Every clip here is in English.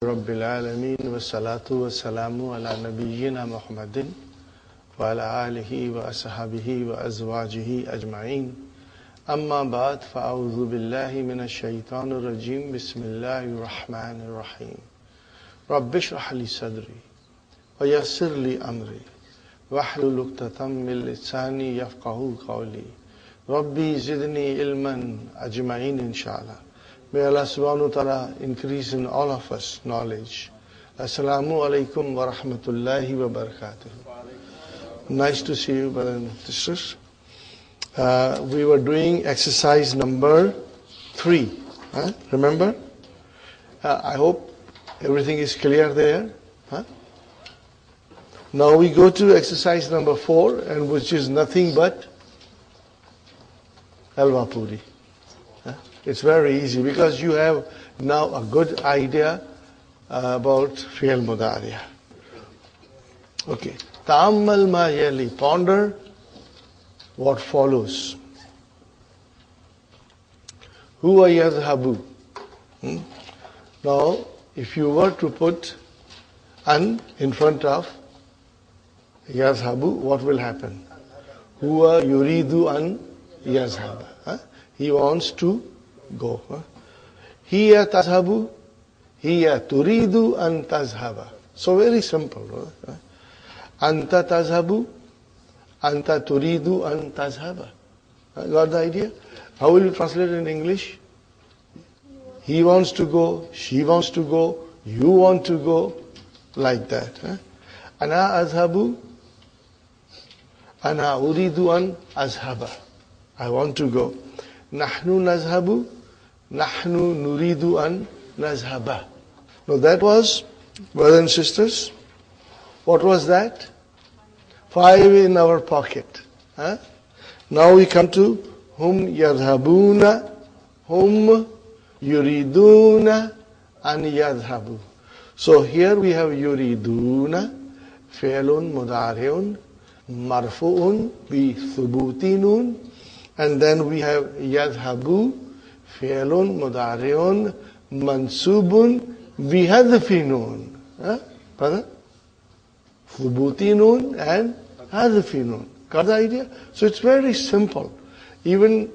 Rabbil Alameen wa salatu wa salamu ala nabiyyina Muhammadin wa ala alihi wa ashabihi wa azwajihi ajma'in. Amma ba'd, fa'a'udhu billahi minash shaitanir rajim. Bismillahir rahmanir rahim. Rabbi shrah li sadri wa yassir li amri wahlul 'uqdatam min lisani yafqahu qawli. Rabbi zidni ilman ajma'in inshallah. May Allah subhanahu wa ta'ala increase in all of us knowledge. Assalamu alaikum wa rahmatullahi wa barakatuh. Nice to see you, brothers and sisters. We were doing exercise number 3. Remember? I hope everything is clear there. Now we go to exercise number 4, and which is nothing but Halwa Puri. It's very easy because you have now a good idea about fi'l mudari'. Okay. Ta'ammal ma yali. Ponder what follows. Huwa yadhhabu. Now, if you were to put an in front of yadhhabu, what will happen? Huwa yuridu an yazhaba. He wants to go. Hiya tazhabu, hiya turidu an tazhaba. So very simple. Anta tazhabu, anta turidu an tazhaba. Got the idea? How will you translate it in English? He wants to go, she wants to go, you want to go, like that. Ana azhabu, ana uridu an azhaba. I want to go. Nahnu nazhabu, nahnu nuridu an nazhaba. Now that was, brothers and sisters, what was that? 5 in our pocket. Now we come to hum yadhabuna, hum yuriduna an yadhabu. So here we have yuriduna, fi'lun mudari'un, marfu'un bi thubuti nun, and then we have yadhabu, fi'lun mudari'un, mansubun bi hadfi nun. Brother? Thubuti nun and hadfi nun. Got the idea? So it's very simple. Even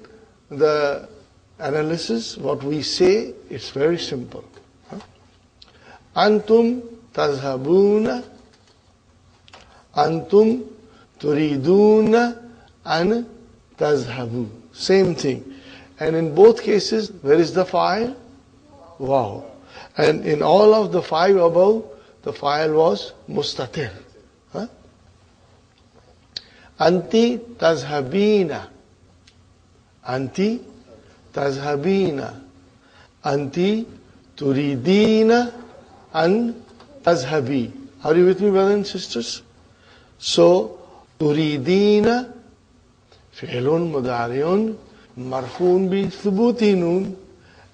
the analysis, what we say, it's very simple. Antum tazhabuna, antum turiduna an tazhabu. Same thing. And in both cases, where is the file? Wow. And in all of the 5 above, the file was mustatir. Anti tazhabina. Anti tazhabina. Anti turidina an tazhabi. Are you with me, brothers and sisters? So, turidina fi'lun mudari'un marfu'un bi thubuti nun,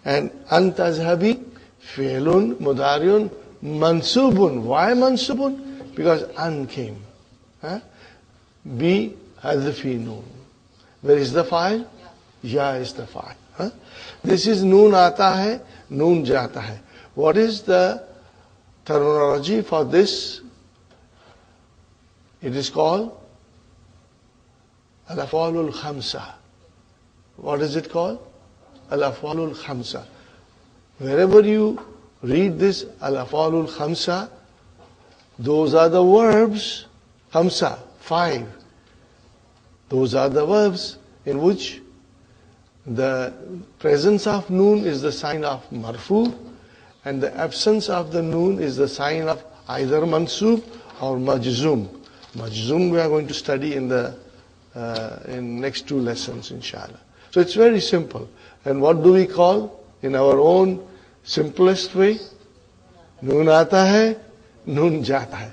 and an tazhabi fi'lun mudari'un mansubun. Why mansubun? Because an came. Bi hadfi nun. Where is the file? Ya is the file. This is noon aata hai, noon jata hai. What is the terminology for this? It is called al-af'alul khamsa. What is it called? Al-af'alul khamsa. Wherever you read this al-af'alul khamsa, those are the verbs, khamsa, 5. Those are the verbs in which the presence of noon is the sign of marfu, and the absence of the noon is the sign of either mansub or majzum. Majzum we are going to study in the in next 2 lessons, inshallah. So it's very simple. And what do we call in our own simplest way? Noon aata hai, noon jata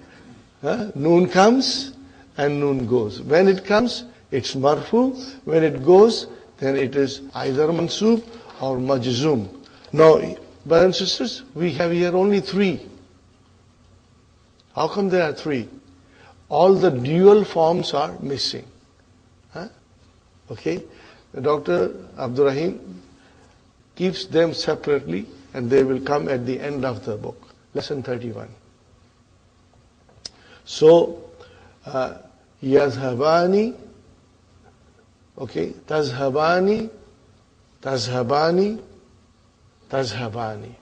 hai. Noon comes and noon goes. When it comes, it's marfu. When it goes, then it is either mansub or majzum. Now, brothers and sisters, we have here only 3. How come there are 3? All the dual forms are missing. Okay? Dr. Abdurrahim keeps them separately, and they will come at the end of the book. lesson 31. So, yazhabani, okay, tazhabani, tazhabani, tazhabani.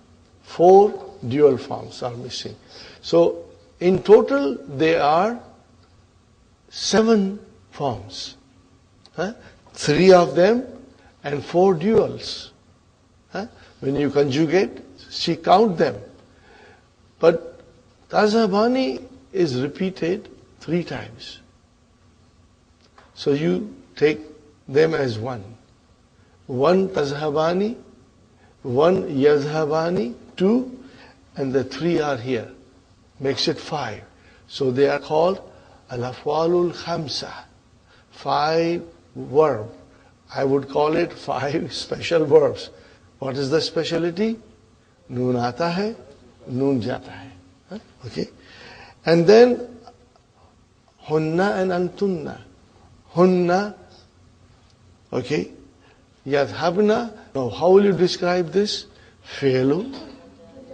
4 dual forms are missing. So, in total, there are 7 forms. 3 of them and 4 duals. When you conjugate, she count them. But tazhabani is repeated 3 times. So you take them as 1. 1 tazhabani, 1 yazhabani, 2, and the 3 are here. Makes it 5. So they are called al-af'alul khamsa. 5 verb. I would call it 5 special verbs. What is the speciality? Noon aata hai, noon jata hai. Okay. And then hunna and antunna. Hunna, okay. Yadhabna. Now how will you describe this? Fi'lu,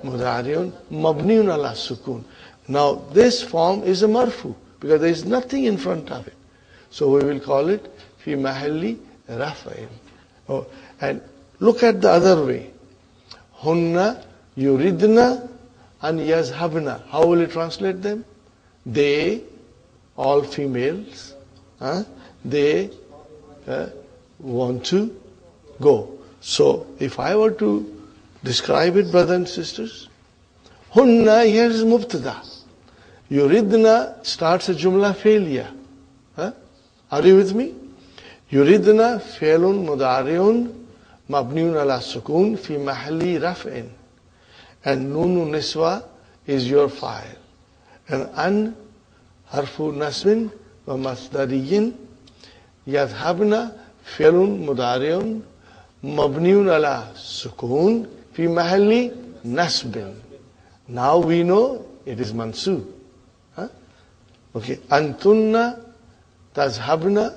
mudari'un, mabniun ala sukun. Now this form is a marfu because there is nothing in front of it. So we will call it fi mahalli rafa'in. Oh, and look at the other way. Hunna, yuridna, and yazhabna. How will you translate them? They, all females, they want to go. So if I were to describe it, brothers and sisters, hunna here is mubtada. Yuridna starts a jumla failure. Are you with me? Yuridna fi'lun mudari'un mabniun ala sukun fi mahalli raf'in. And nunu niswa is your file. And an harfu nasbin wa masdariyin. Yadhabna fi'lun mudari'un mabniun ala sukun fi mahalli nasbin. Now we know it is mansub. Okay. Antunna tazhabna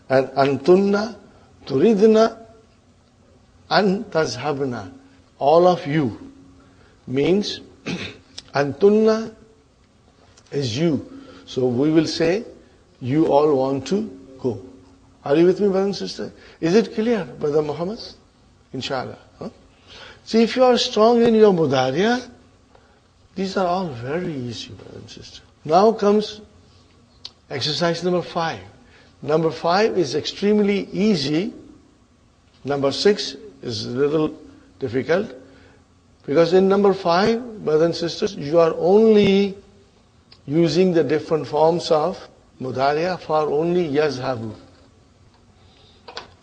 and antunna turidna and tazhabna. All of you means antunna is you. So we will say you all want to go. Are you with me, brother and sister? Is it clear, Brother Muhammad? Inshallah. See, if you are strong in your mudariya, these are all very easy, brother and sister. Now comes exercise number 5. Number 5 is extremely easy. Number 6 is a little difficult. Because in number 5, brothers and sisters, you are only using the different forms of mudariya for only yazhabu.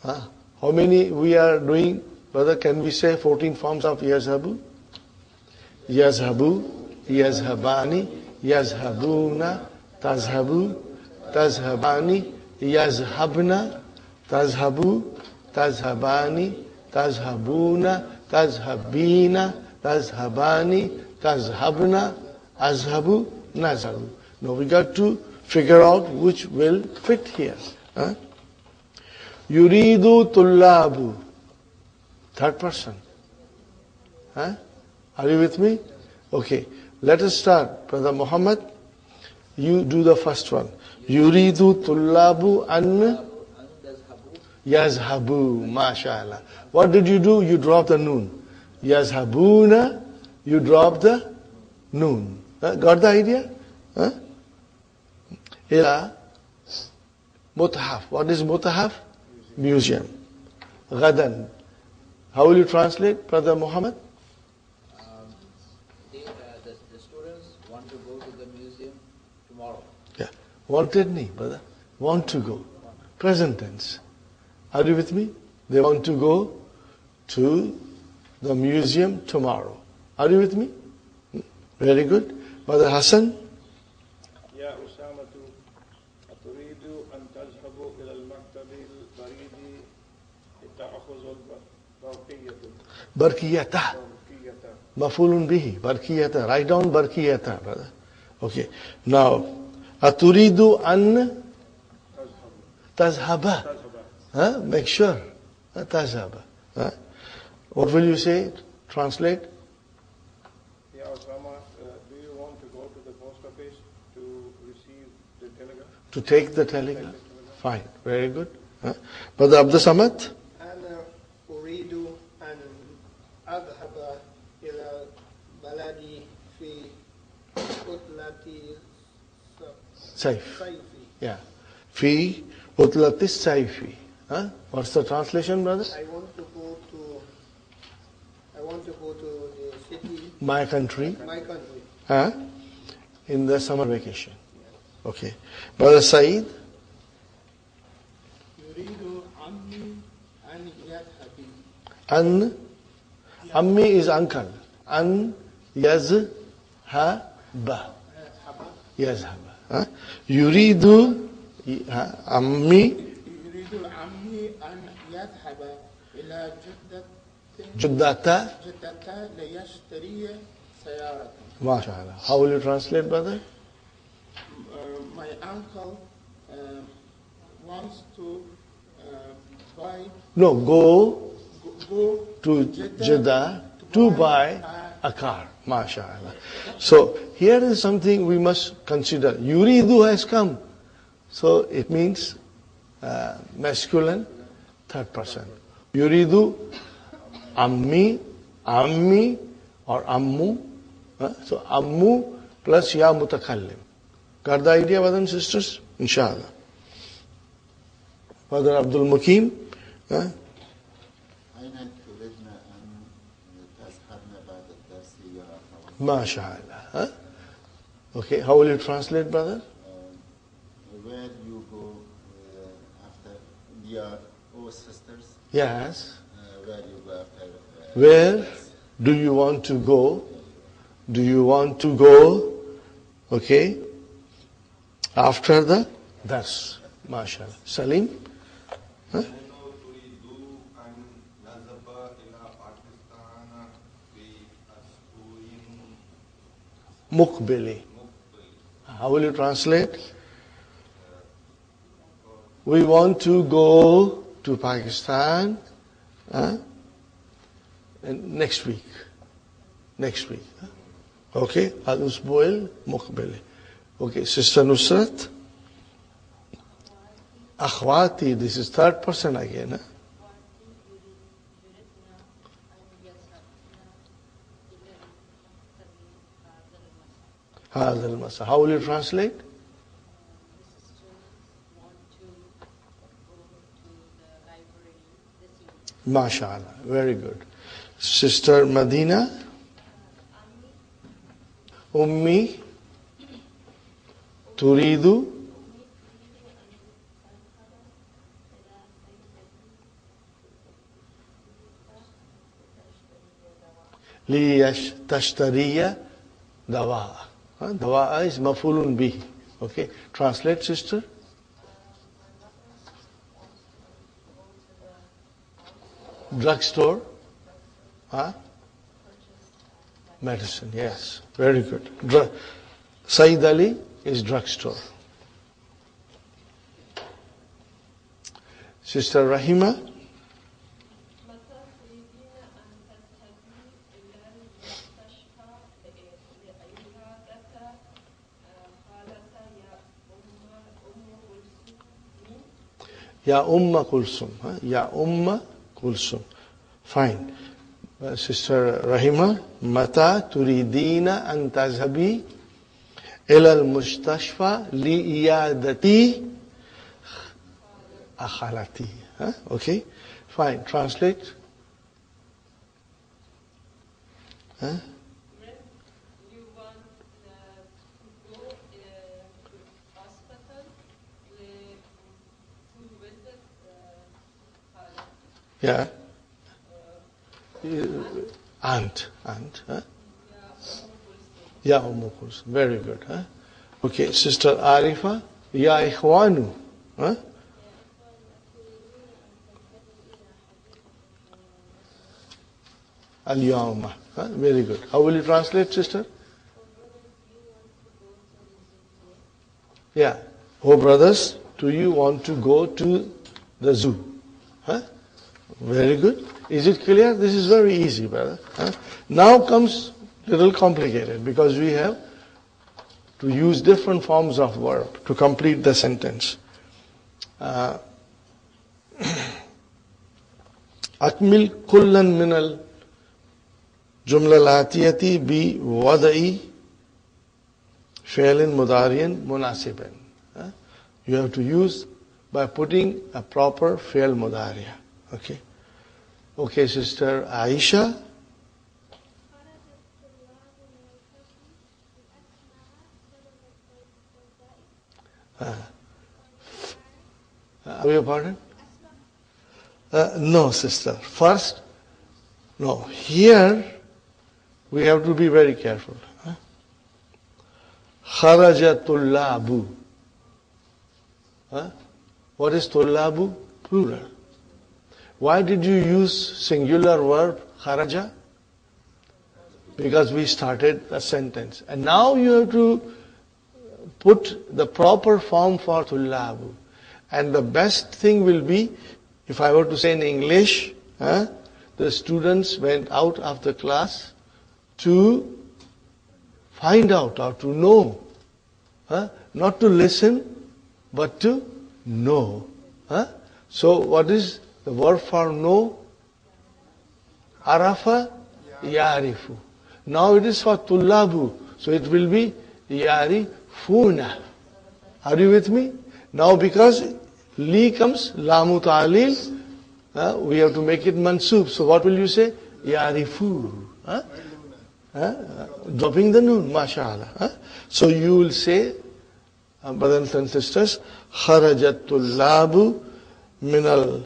How many we are doing? Brother, can we say 14 forms of yazhabu? Yazhabu, yazhabani, yazhabuna, tazhabu, tazhabani, yazhabna, tazhabu, tazhabani, tazhabuna, tazhabina, tazhabani, tazhabna, azhabu, nazhabu. Now we got to figure out which will fit here. Yuridu tullabu. Third person. Are you with me? Okay. Let us start. Brother Muhammad, you do the first one. Yuridu tullabu an yazhabu. MashaAllah. What did you do? You dropped the noon. Yazhabuna, you drop the noon. Got the idea? Ila mutahaf. What is mutahaf? Museum. Gadan. How will you translate, Brother Muhammad? The students want to go to the museum tomorrow. Yeah. Wanted me, brother. Want to go. Present tense. Are you with me? They want to go to the museum tomorrow. Are you with me? Very good. Brother Hassan? يا أسامة أتريد أن تذهب إلى المكتب البريد لتأخذ البرقية Barkiyata. Mafulun bihi. Barkiyata. Write down barkiyata, brother. Okay. Now, aturidu an tazhaba. Make sure. Tazhaba. What will you say? Translate. يا أسامة To take the telegram. Fine, very good. Brother Abdul Samad? أنا أريد أن أذهب إلى بلدي في عطلة Saif. صيفي. Yeah. في عطلة الصيف. What's the translation, brother? I want to go to the city, My country. my country. In the summer vacation. Okay. Brother Saeed? يريد عمي أن يذهب. Ammi is uncle. Yazhaba. Yazhaba. Yuridu Ammi يريد عمي أن يذهب إلى Juddata. جدة ليشتري سيارة. MashaAllah. How will you translate, brother? My uncle wants to buy No, go go to Jeddah to buy a car. MashaAllah. So here is something we must consider. Yuridu has come. So it means masculine, third person. Yuridu, ammi, or ammu. So ammu plus ya mutakallim. Got the idea, brothers and sisters? Inshallah. Brother Abdul Mukim? أين تريدن أن تذهبن بعد الدرس يا أخوان؟ MashaAllah. Okay, how will you translate, brother? Where you go after your all sisters? Yes. Where you go after? Where do you want to go? Do you want to go? Okay. After the dars. MashaAllah. Salim? Mukbili. How will you translate? We want to go to Pakistan next week. Next week. Okay? Al-Usbu'il Mukbili. Okay, Sister Nusrat. Akhwati, this is third person again. هذا المساء. How will you translate? MashaAllah. Very good. Sister Madina. Ummi. Turidu. ليشتري دواء. Dawa is mafulun bih. Okay. Translate, sister. Drugstore. Medicine. Yes. Very good. Saeed Ali is drugstore. Sister Rahima. Ya Kulsum. Ya Kulsum. Fine. Sister Rahima, Mata turidina an tazhabi ila al-mustashfa li-iyadati akhalati. Okay? Fine. Translate. Yeah. Aunt. Ya Kulsum. Very good. Okay, Sister Arifa. Ya Ikhwanu. Al-Yawma. Very good. How will you translate, sister? Yeah. Oh, brothers, do you want to go to the zoo? Very good. Is it clear? This is very easy, brother. Now comes little complicated because we have to use different forms of verb to complete the sentence. أكمل كلا من الجملة الآتية بوضع فعل مضارع مناسب. You have to use by putting a proper fi'l mudari'. Okay. Okay, sister Aisha. Beg your pardon? No, sister. First, no. Here, we have to be very careful. Kharaja tullabu. What is tullabu? Plural. Why did you use singular verb kharaja? Because we started a sentence. And now you have to put the proper form for tullabu. And the best thing will be, if I were to say in English, the students went out of the class to find out or to know. Not to listen, but to know. So what is the verb for know? Arafa, yarifu. Now it is for tullabu. So it will be yarifuna. Are you with me? Now because li comes, lamu ta'lil, we have to make it mansub. So what will you say? Yarifu. Dropping the noon, mashallah. So you will say, brothers and sisters, kharajat tullabu minal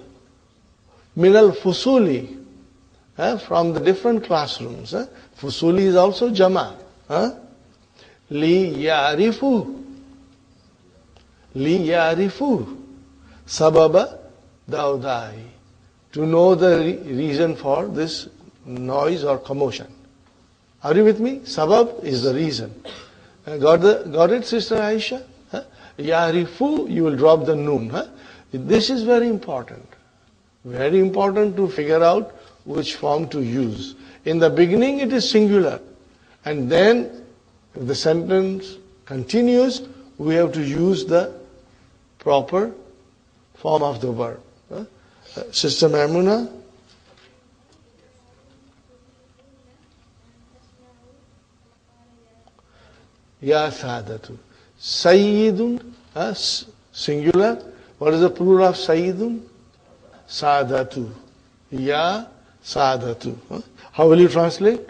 fusuli, from the different classrooms. Fusuli is also jama. Li yarifu sababa daudai, to know the reason for this noise or commotion. Are you with me? Sabab is the reason. Got it, Sister Aisha? Yarifu, you will drop the noon. This is very important. Very important to figure out which form to use. In the beginning it is singular. And then if the sentence continues, we have to use the proper form of the verb. Sister Maimuna? Ya Sadatu. Sayyidun, singular. What is the plural of Sayyidun? Sadatu. Ya Sadatu. How will you translate?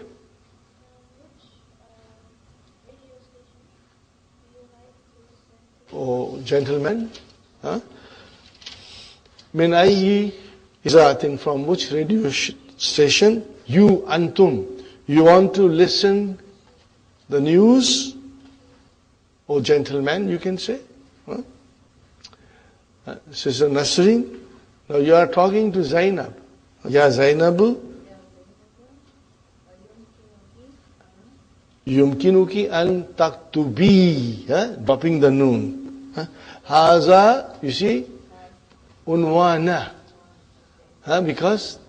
Oh, gentlemen. Min ayyi izatin, from which radio station? You, antum. You want to listen the news? Oh, gentlemen, you can say. Sister Nasreen, now you are talking to Zainab. Ya Zainabu, yumkinuki an taktubi, dropping the noon. Haza, you see, unwana. Because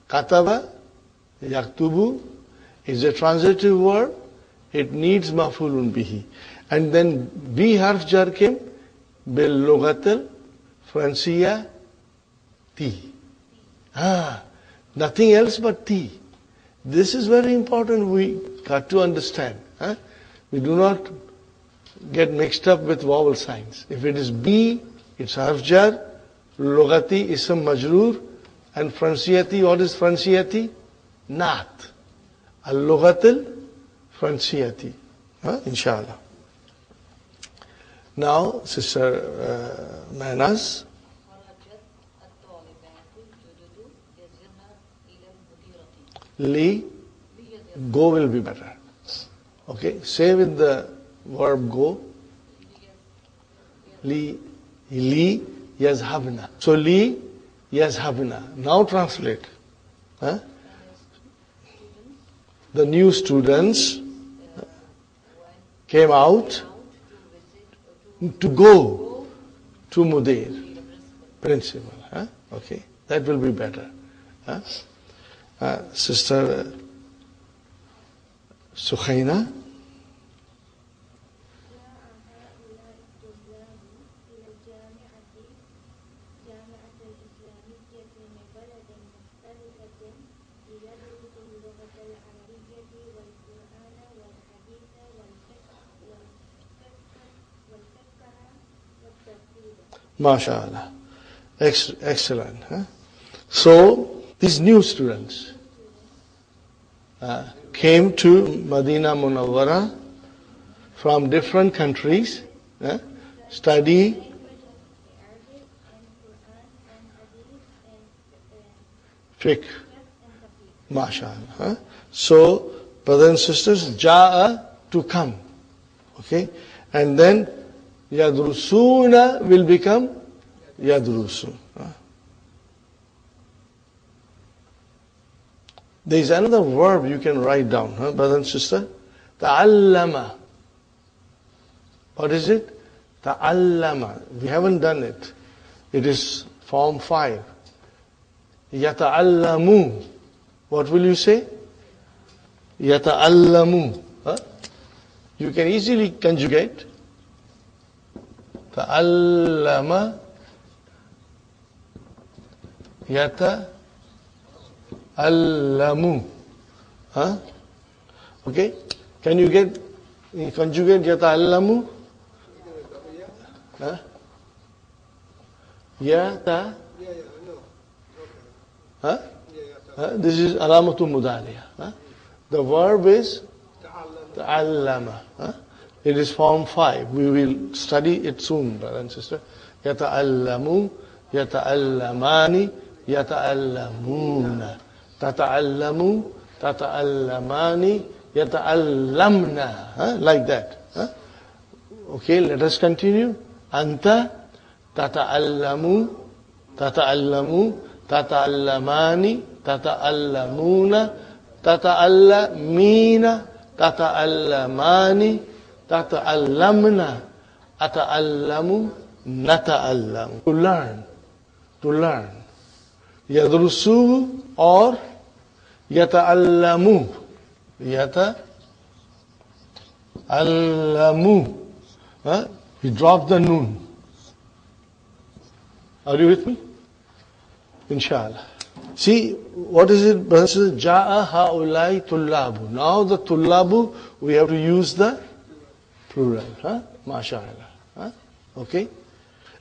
kataba, yaktubu is a transitive word. It needs maf'ulun bihi. And then B harf jar came, bil lughatil franciya ti. Nothing else but ti. This is very important, we got to understand. We do not get mixed up with vowel signs. If it is B, it's harf jar, lughati ism majroor, and franciyati, what is franciyati? Naat. Al-lughatil franciyati. Inshallah. Now, Sister Manas. Li, go will be better. Okay, say with the verb go. Li yazhabna. So li yazhabna. Now translate. The new students came out to go to Mudir, principal. Okay, that will be better. Sister Sukhaina. MashaAllah. Excellent. Huh? So, these new students came to Madina Munawwara from different countries, study fiqh. MashaAllah. So, brothers and sisters, ja'a, to come. Okay? And then, yadrusuna will become yadrusun. There is another verb you can write down, brother and sister. Ta'allama. What is it? Ta'allama. We haven't done it. It is form 5. Yata'allamu. What will you say? Yata'allamu. You can easily conjugate. Ta'allama. Yata'allamu. Okay? Can you conjugate yata'allamu? This is alamatu mudariya. The verb is ta'allama. It is form 5. We will study it soon, brother and sister. Yata'allamu, yata'allamani, yata'allamuna. Tata'allamu, tata'allamani, yata'allamna. Like that. Okay, let us continue. Anta, tata'allamu, tata'allamu, tata'allamani, tata'allamuna, tata'allamina, tata'allamani, tata'allamna, ata'allamu, nata'allamu. To learn. To learn. Yadrusu or yata'allamu. Yata'allamu. We drop the noon. Are you with me? Inshallah. See, what is it? Ja'a ha'ulai tullabu. Now the tullabu, we have to use the plural. MashaAllah. Okay?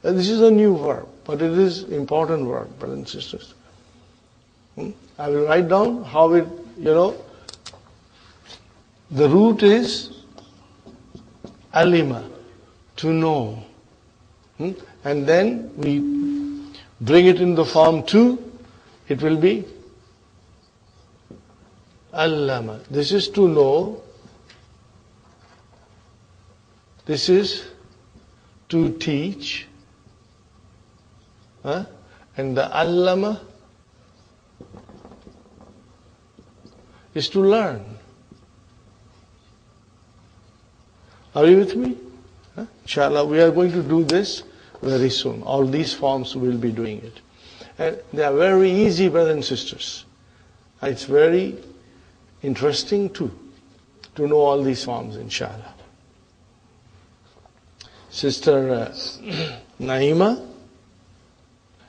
And this is a new verb, but it is important verb, brothers and sisters. I will write down how it, the root is alima, to know. And then we bring it in the form 2, it will be allama. This is to know. This is to teach. And the allama is to learn. Are you with me? Inshallah, we are going to do this very soon. All these forms we will be doing it. And they are very easy, brothers and sisters. It's very interesting too, to know all these forms, inshallah. Sister Naima,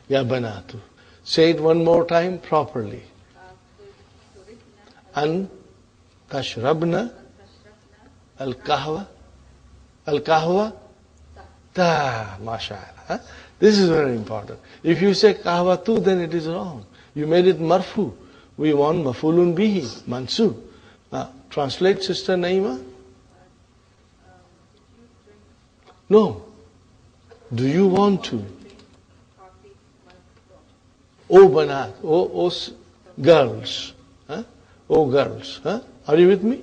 ya banatu. Say it one more time properly. An tashrabna al-kahwa. Al-kahwa ta, mashallah. This is very important. If you say kahwatu, then it is wrong. You made it marfu. We want mafulun bihi, mansub. Translate, Sister Naima. No. Do you want to? Oh banat, oh girls. Oh girls. Are you with me?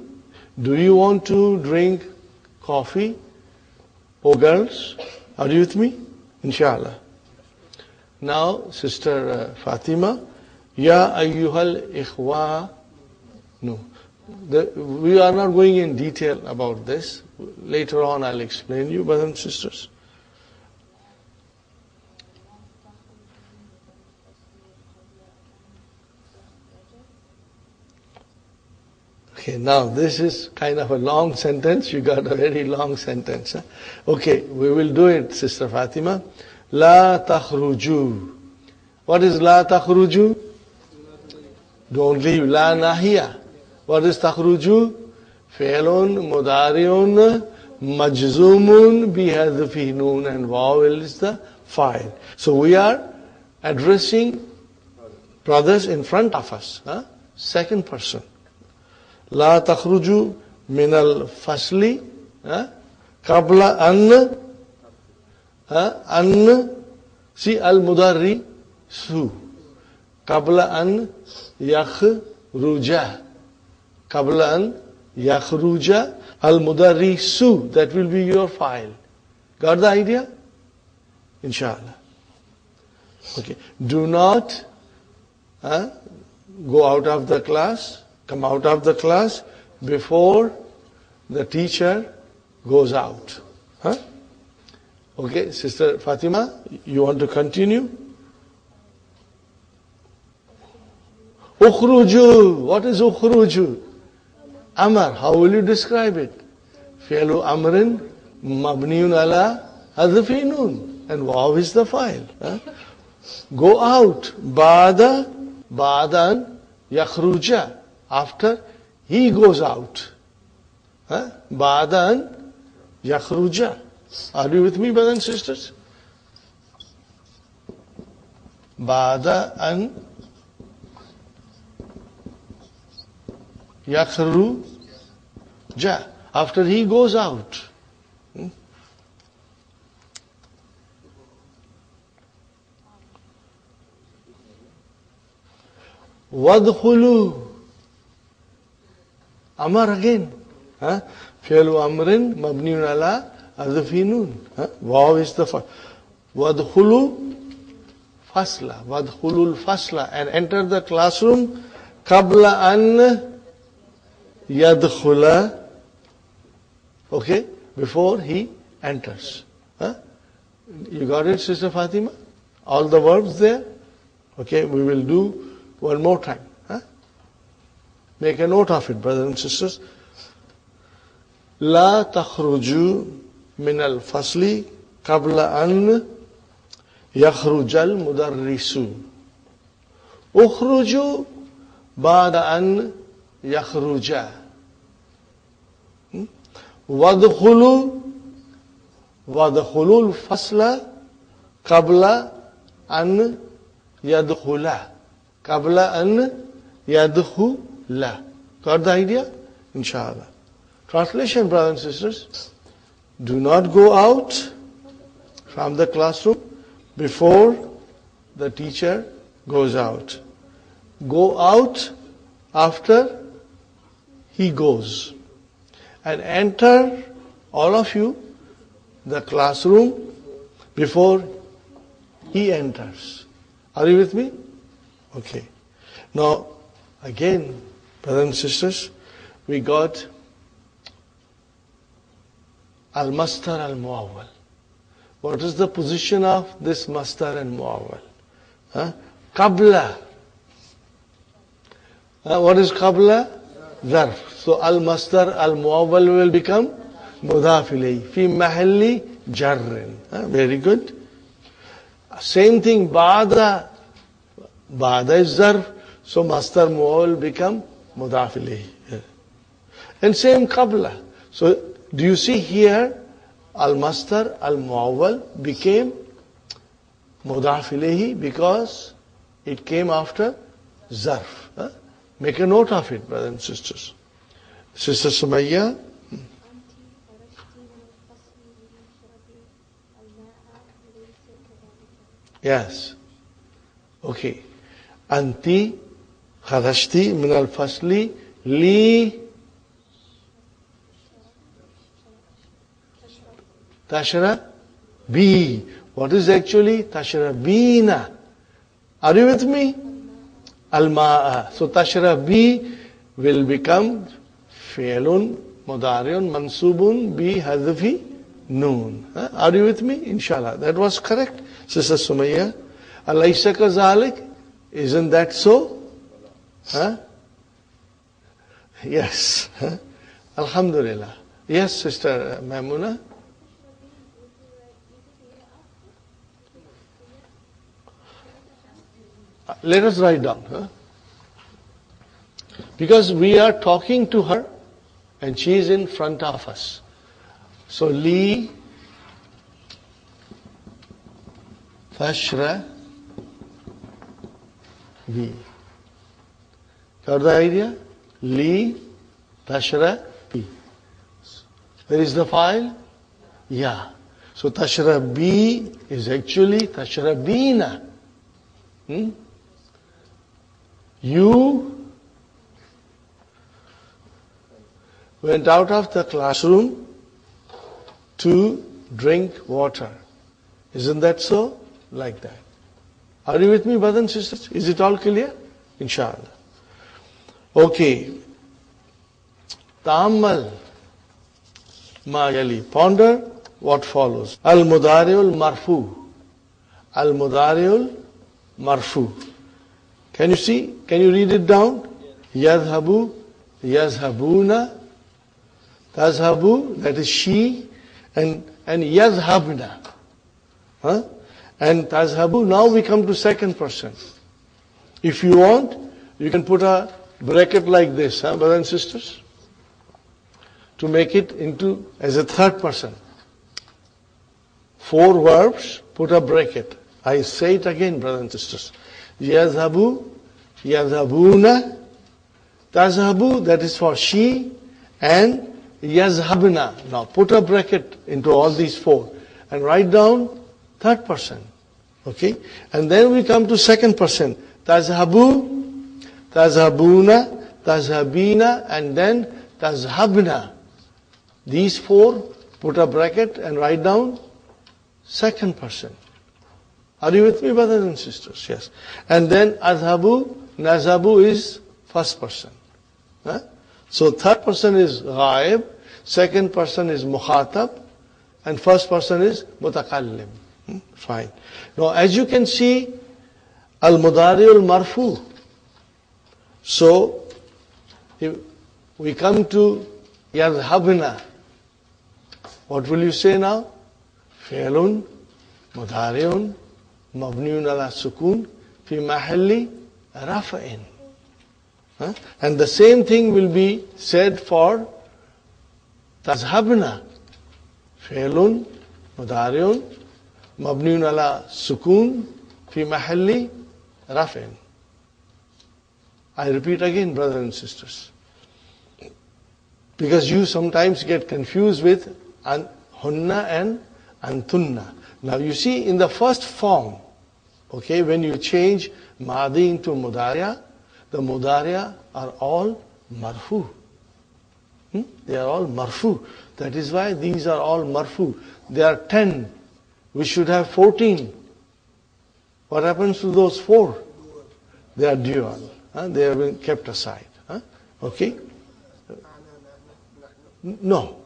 Do you want to drink coffee? Oh girls. Are you with me? Inshallah. Now, Sister Fatima, Ya ayyuhal ikhwa. No. We are not going in detail about this. Later on I'll explain you, brothers and sisters. Okay, now this is kind of a long sentence. You got a very long sentence. Okay, we will do it, Sister Fatima. La takhruju. What is la takhruju? Don't leave. La nahiya. What is takhruju? Fi'lun mudari'un majzumun bihadfi noon, and vowel is the fine. So we are addressing brothers in front of us. Second person. لا تخرجوا من الفصل قبل أن see المدرس قبل أن يخرج قبل أن يخرج المدرس. That will be your file. Got the idea? Inshallah. Okay. Do not go out of the class, come out of the class before the teacher goes out. Okay, Sister Fatima, you want to continue? Ukhruju. What is ukhruju? Amar. How will you describe it? Fi'lu amrin mabniun ala hadfi nun. And waw is the file. Go out. Ba'dan yakhruja. After he goes out. Ba'dan yakhruja. Are you with me, brothers and sisters? Ba'dan yakhruja. After he goes out. Wadkhulu. Amar again. Fi'lu amrin mabniun ala hadfi nun. Waw is the first. Wadkhulu fasla. Wadkhulul fasla. And enter the classroom qabla an yadkhula. Okay? Before he enters. You got it, Sister Fatima? All the verbs there? Okay, we will do one more time. Make a note of it, brothers and sisters. لا تخرجوا من الفصل قبل أن يخرج المدرس. اخرجوا بعد أن يخرج. وادخلوا الفصل قبل أن يدخل. قبل أن يدخل. Got the idea? Inshallah. Translation, brothers and sisters. Do not go out from the classroom before the teacher goes out. Go out after he goes. And enter, all of you, the classroom before he enters. Are you with me? Okay. Now, again, brothers and sisters, we got al-mastar al-muawwal. What is the position of this mastar and muawwal? Qabla. What is qabla? Zarf. So al-mastar al-muawwal will become mudhaf ilayhi fi mahalli jarrin. Very good. Same thing, ba'da. Ba'da is zarf. So mastar muawwal become mudhaf ilayhi. And same qabla. So do you see here, al-mastar al-muawwal became mudhaf ilayhi because it came after zarf. Make a note of it, brothers and sisters. Sister Sumayya. Yes. Okay. Anti kharajti min al-fasli li tashrabi. What is actually tashrabina? Are you with me? Al-ma'a. So tashrabi will become fi'lun mudari'un mansubun bi hadfi noon. Are you with me? Inshallah. That was correct, Sister Sumayya. Alaysa kazalik? Isn't that so? Yes. Alhamdulillah. Yes, Sister Maimuna. Let us write down. Because we are talking to her and she is in front of us. So, li tashrabi. Got the idea? Li tashrabi. Where is the file? Ya. So tashrabi is actually tashrabina. You went out of the classroom to drink water. Isn't that so? Like that. Are you with me, brothers and sisters? Is it all clear? Inshallah. Okay. Ta'ammal ma yali. Ponder what follows. Al-mudari'ul marfu. Al-mudari'ul marfu. Can you see? Can you read it down? Yadhabu, yazhabuna, tazhabu, that is she, and yazhabna. And tazhabu, now we come to second person. If you want, you can put a bracket like this, brothers and sisters, to make it into as a third person. 4 verbs, put a bracket. I say it again, brothers and sisters. Yazhabu, yazhabuna, tazhabu, that is for she, and yazhabna. Now put a bracket into all these 4 and write down third person. Okay? And then we come to second person. Tazhabu, tazhabuna, tazhabina, and then tazhabna. These 4, put a bracket and write down second person. Are you with me, brothers and sisters? Yes. And then azhabu, nazhabu is first person. So third person is ghaib, second person is mukhatab, and first person is mutakallim. Fine. Now as you can see, al-mudari'ul marfu. So if we come to yadhabna, what will you say now? Fi'lun, mudari'un, mabniun ala sukun, fi mahalli rafa'in. And the same thing will be said for tazhabna. Fi'lun, mudari'un, mabniun ala sukun, fi mahalli rafa'in. I repeat again, brothers and sisters. Because you sometimes get confused with hunna and antunna. Now you see in the first form, okay, when you change madi into mudariya, the mudariya are all marfu. They are all marfu. That is why these are all marfu. They are 10. We should have 14. What happens to those 4? They are dual. They have been kept aside. Okay? No.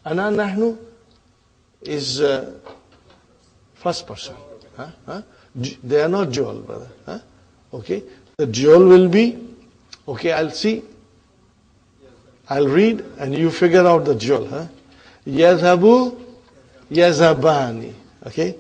Ana nahnu is first person. They are not dual, brother. Okay? The dual will be, okay, I'll see. I'll read and you figure out the dual. Yadhabu, yazhabani. Okay?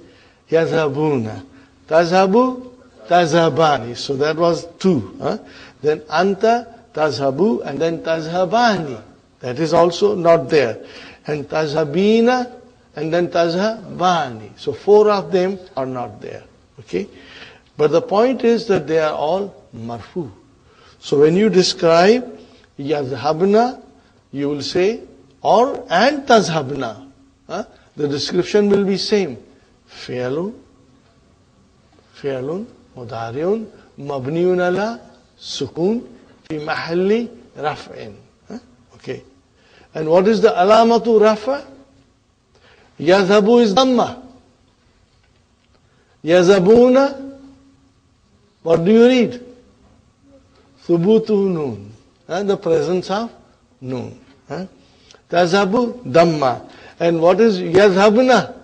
Yadhabuna. Tazhabu, tazhabani. So that was 2. Then anta, tazhabu, and then tazhabani. That is also not there. And tazhabina, and then tazhabani. So 4 of them are not there. Okay? But the point is that they are all marfu. So when you describe yazhabna, you will say, and tazhabna. The description will be same. Fi'lun, mudari'un, mabniun ala sukun, fi mahalli raf'in. Okay. And what is the alamatu rafa? Yazhabu is dhamma. Yazhabuna, what do you read? Thubutu noon. The presence of noon. Tazhabu, dhamma. And what is yazhabna?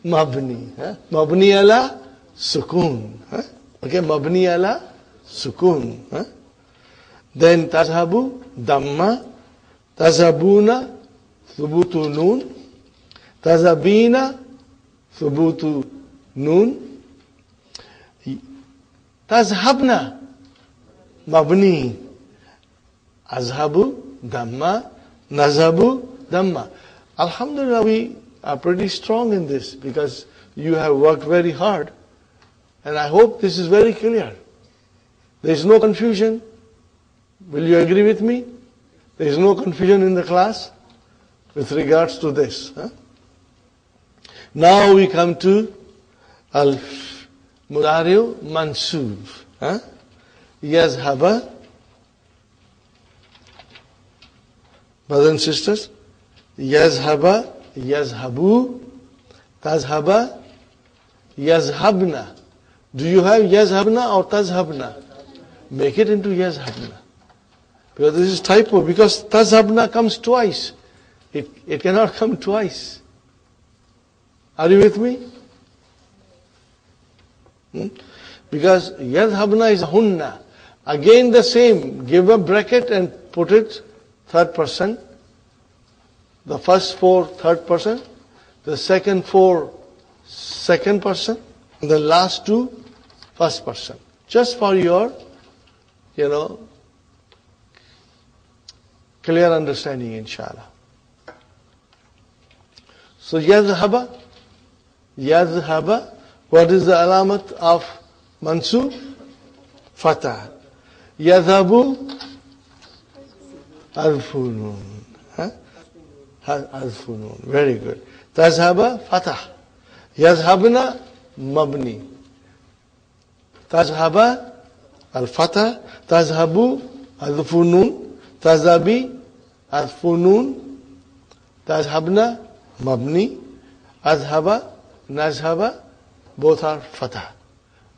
Mabni. Mabni ala sukun. Okay, mabni ala sukun. Then tazhabu, dhamma. Tazhabuna, thubutu noon. Tazhabina, thubutu noon. Tazhabna, mabni. Azhabu, dhamma. Nazhabu, dhamma. Alhamdulillah, we are pretty strong in this because you have worked very hard. And I hope this is very clear. There is no confusion. Will you agree with me? There is no confusion in the class with regards to this. Huh? Now we come to al-mudari'u mansub. Huh? Yazhaba. Brothers and sisters, yazhaba, yazhabu, tazhaba, yazhabna. Do you have yazhabna or tazhabna? Make it into yazhabna. Because this is typo, because tazhabna comes twice. It cannot come twice. Are you with me? Because yazhabna is hunna. Again the same. Give a bracket and put it third person. The first four third person. The second four second person. And the last two first person. Just for your, clear understanding, inshallah. So yazhaba. What is the alamat of mansub? Fatah. Yadhabu. Alfunun. Alfunun. Very good. Tazhaba. Fatah. Yazhabna. Mabni. Tazhaba. Al-fatah. Tazhabu. Alfunun. Tazhabi. Alfunun. Tazhabna. Mabni. Azhaba. Nazhaba. Both are fatah.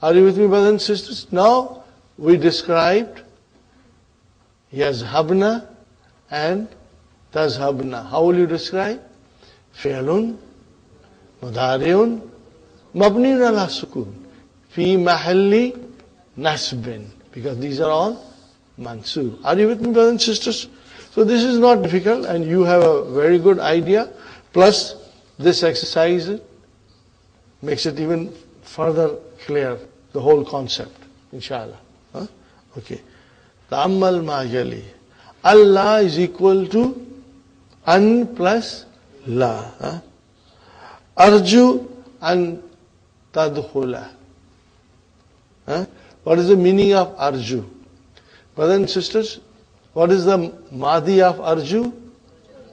Are you with me, brothers and sisters? Now we described yazhabna and tazhabna. How will you describe? Fi'lun, mudari'un, mabniun ala sukun, fi mahalli nasbin. Because these are all mansub. Are you with me, brothers and sisters? So this is not difficult and you have a very good idea. Plus this exercise makes it even further clear, the whole concept, inshallah. Huh? Okay. Ta'ammal ma yali. Allah is equal to an plus la. Huh? Arju an tadkhula. Huh? What is the meaning of arju? Brothers and sisters, what is the madi of arju?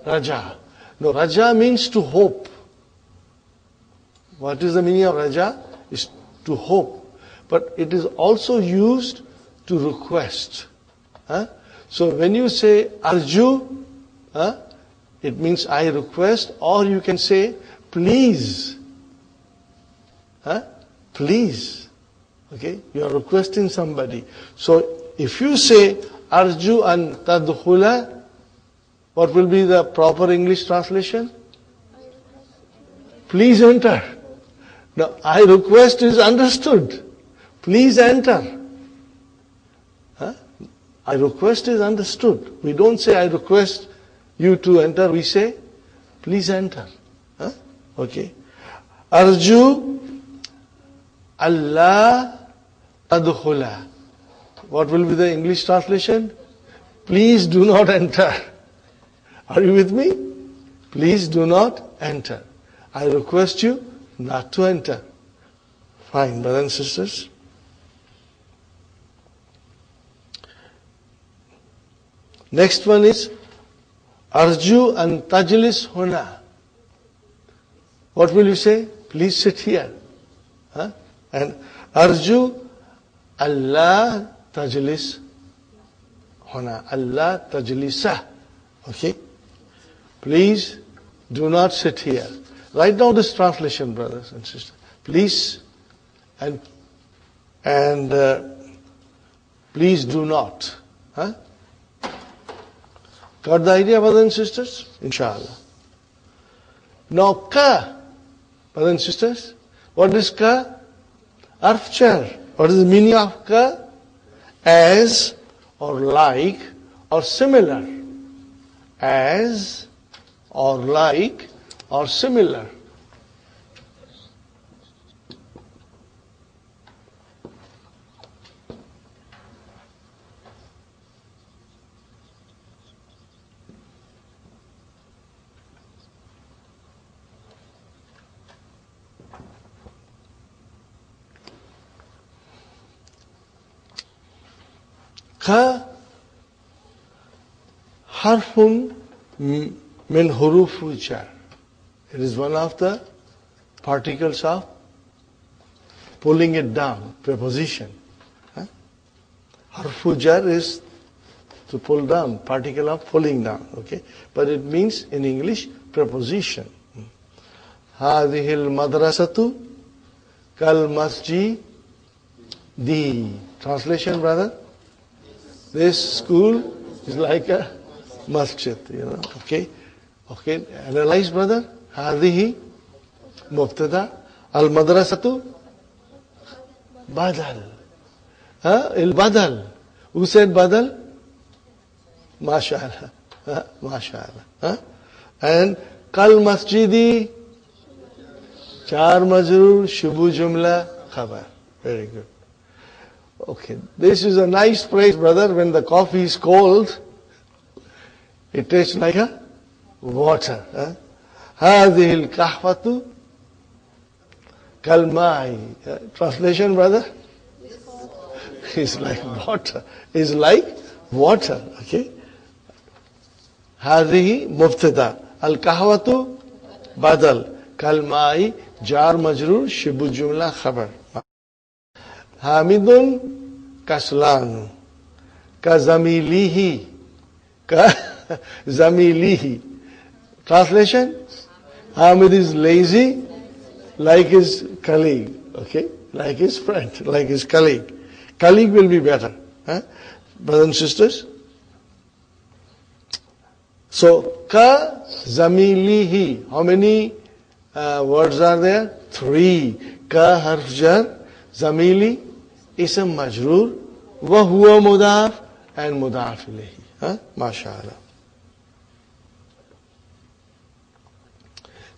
Raja. No, raja means to hope. What is the meaning of raja? Is to hope. But it is also used to request. Huh? So when you say arju, it means I request, or you can say please. Please. Okay? You are requesting somebody. So if you say arju an tadkhula, what will be the proper English translation? Please enter. Now, I request is understood. Please enter. I request is understood. We don't say I request you to enter. We say, please enter. Okay. Arju Allah tadkhula. What will be the English translation? Please do not enter. Are you with me? Please do not enter. I request you not to enter. Fine, brothers and sisters. Next one is Arju an tajlis huna. What will you say? Please sit here. And Arju Allah tajlis huna. Allah tajlisah. Okay? Please do not sit here. Write down this translation, brothers and sisters. Please and please do not. Got the idea, brothers and sisters? Inshallah. Now, ka, brothers and sisters, what is ka? Arfchar. What is the meaning of ka? As, or like, or similar. As, or like, or similar. Ka harfun min hurufu jar. It is one of the particles of pulling it down, preposition. Harfu jar is to pull down, particle of pulling down, okay? But it means in English preposition. هذه المدرسة كالمسجد. Translation, brother? This school is like a masjid, okay? Okay, analyze, brother. هذه مبتدا المدرسة بدل. البدل. Who said badal? MashaAllah. MashaAllah. And kal masjidi, char majroor, shubu jumla, khabar. Very good. Okay, this is a nice phrase, brother. When the coffee is cold, it tastes like a water. هذه القهوة كالماء. Translation, brother? It's like water. It's like water. Okay. هذه مبتدا القهوة بدل كالماء جار مجرور شبه جملة خبر. حامد كسلان كزميله كزميله. Translation? Hamid is lazy like his colleague. Okay? Like his friend, like his colleague. Colleague will be better. Brothers and sisters? So, ka zamilihi. How many words are there? 3. Ka harf jar, zamili, ism majroor, wa huwa mudaf, and mudaf ilayhi. MashaAllah.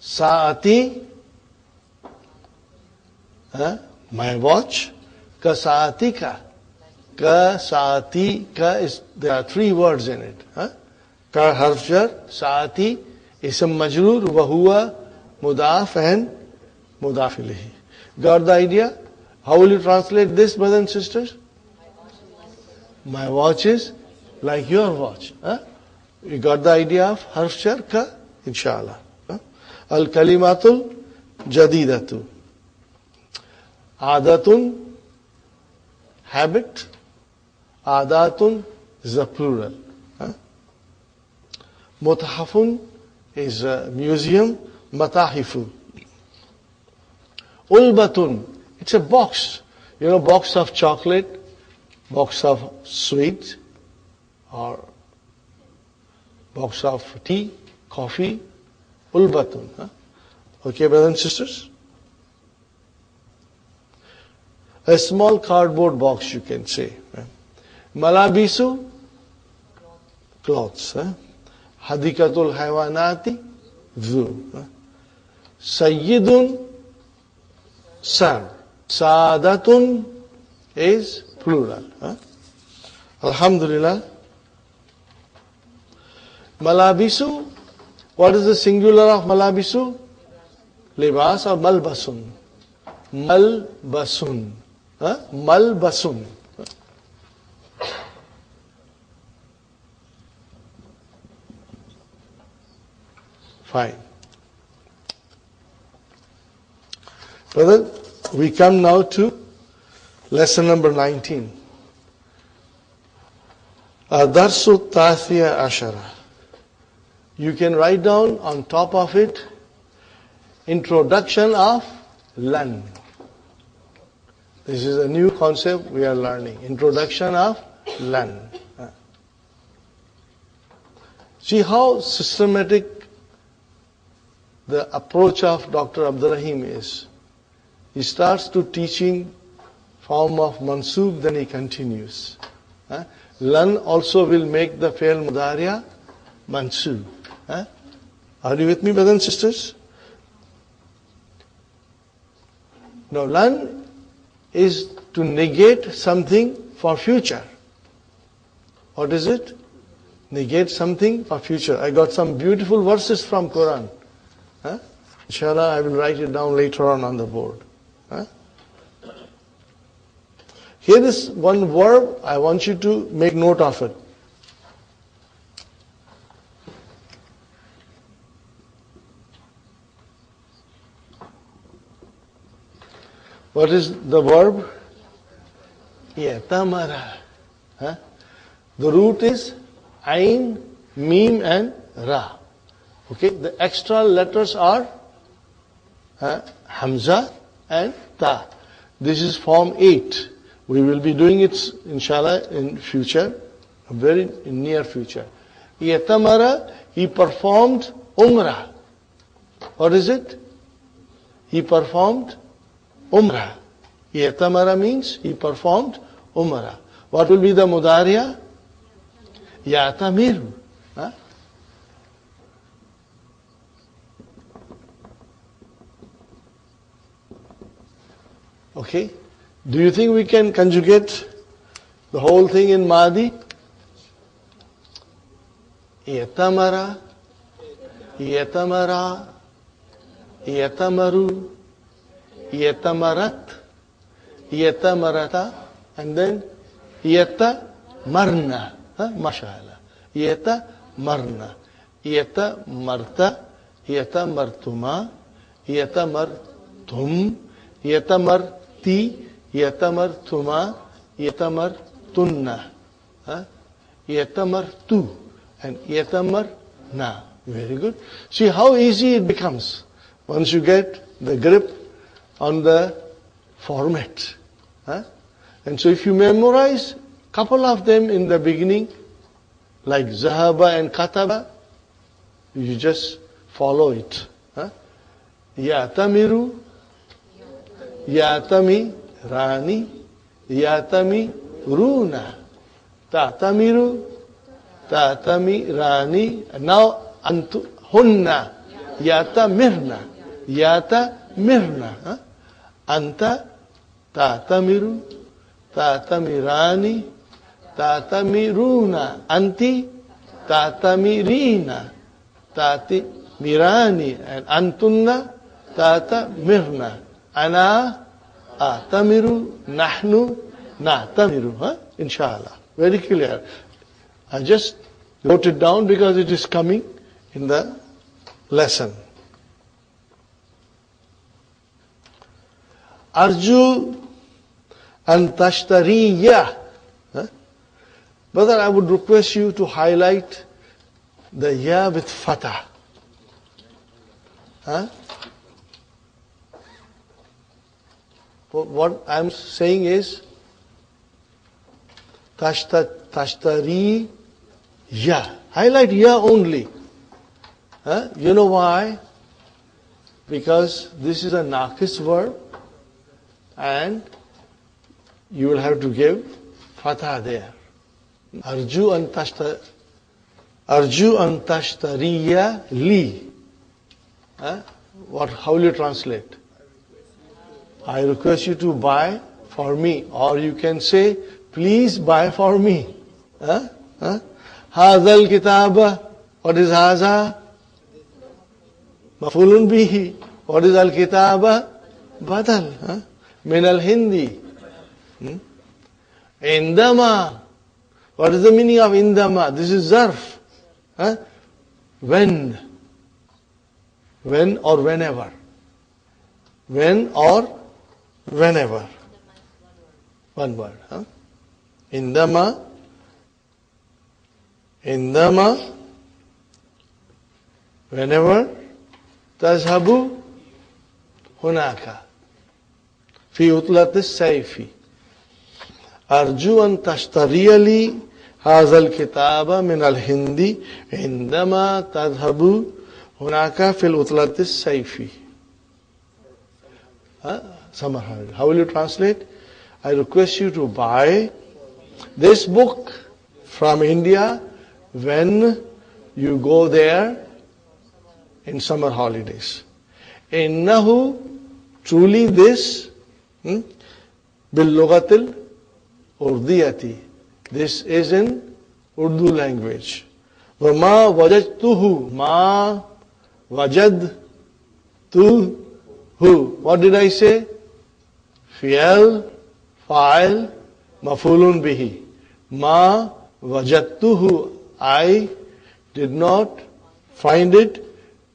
Saati, my watch. Ka saati ka. Ka saati ka is, there are 3 words in it. Ka harf jar, saati, ism majroor, wa huwa mudaf, and mudaf ilayhi. Got the idea? How will you translate this, brothers and sisters? My watch is like your watch. You got the idea of harf jar ka? Inshallah. Al-kalimatul jadidatu. Adatun, habit. Adatun is a plural. Mutahafun is a museum. Matahifu. Ulbatun, it's a box. Box of chocolate, box of sweets, or box of tea, coffee. Ulbatun. Okay, brothers and sisters? A small cardboard box, you can say. Malabisu, clothes. Hadikatul haywanati, zoo. Sayyidun, sir. Saadatun is plural. Alhamdulillah. Malabisu, what is the singular of malabisu? Libas or malbasun? Malbasun. Malbasun. Fine. Brother, we come now to lesson number 19. Darsu Tathiya Ashara. You can write down on top of it, introduction of lan. This is a new concept we are learning. Introduction of lan. See how systematic the approach of Dr. Abdurrahim is. He starts to teaching form of mansub, then he continues. Lan also will make the fi'l mudariya mansub. Are you with me, brothers and sisters? Now, lan is to negate something for future. What is it? Negate something for future. I got some beautiful verses from Quran. Inshallah, I will write it down later on the board. Here is one verb, I want you to make note of it. What is the verb? Yatamara. Huh? The root is Ain, Mim and Ra. Okay, the extra letters are Hamza and Ta. This is form 8. We will be doing it, inshallah, in future, very near future. Yatamara, he performed Umrah. What is it? He performed Umrah. Yatamara means he performed Umrah. What will be the Mudariya? Yatamiru. Huh? Okay. Do you think we can conjugate the whole thing in Madi? Yatamara, Yatamara, Yatamaru, Yatamarat, Yatamarata, and then Yatamarna. Mashallah. Yatamarna, Yatamarta, Yatamartuma, Yatamartum, Yatamarti, Yatamartuma, Yatamartunna, Yatamartu, and Yatamarna. Very good. See how easy it becomes once you get the grip on the format. And so if you memorize couple of them in the beginning, like Zahaba and Kataba, you just follow it. Yatamiru, Yatami, Rani, Yatami, Runa, Tatamiru, Tatami, Rani, now Antu, Hunna, Yatamirna, Yatamirna, Anta, Tatamiru, Tatamirani, Tatamiruna, Anti, Tatamirina, Tatimirani, and Antunna, Tatamirna. Ana, Atamiru, Nahnu, Natamiru. Inshallah. Very clear. I just wrote it down because it is coming in the lesson. Arju and Tashtariya. Brother, I would request you to highlight the ya with fatah. What I'm saying is tashtari ya. Highlight ya only. You know why? Because this is a naqis verb and you will have to give fatah there. Arju an tashtariya li. How will you translate? I request you to buy for me. Or you can say, please buy for me. Hazal kitaba. What is haza? Mafulun bihi. What is al kitaba? Badal. Min al hindi. Indama. What is the meaning of indama? This is zarf. When. When or whenever. When or whenever. One word. Indama. Indama. Whenever. Tazhabu. Hunaka. Fi utlat as-sayfi. Arju an tashtariya li hazal kitaba min al-hindi indama tadhabu hunaka fil utlat as-sayfi. Summer holiday. How will you translate? I request you to buy this book from India when you go there in summer holidays. Innahu, truly this, bil lughatil urdiyati. This is in Urdu language. Wama wajadtuhu, ma wajadtuhu. What did I say? Fi'al, fa'il, maf'ulun bihi. Ma wajadtuhu, I did not find it.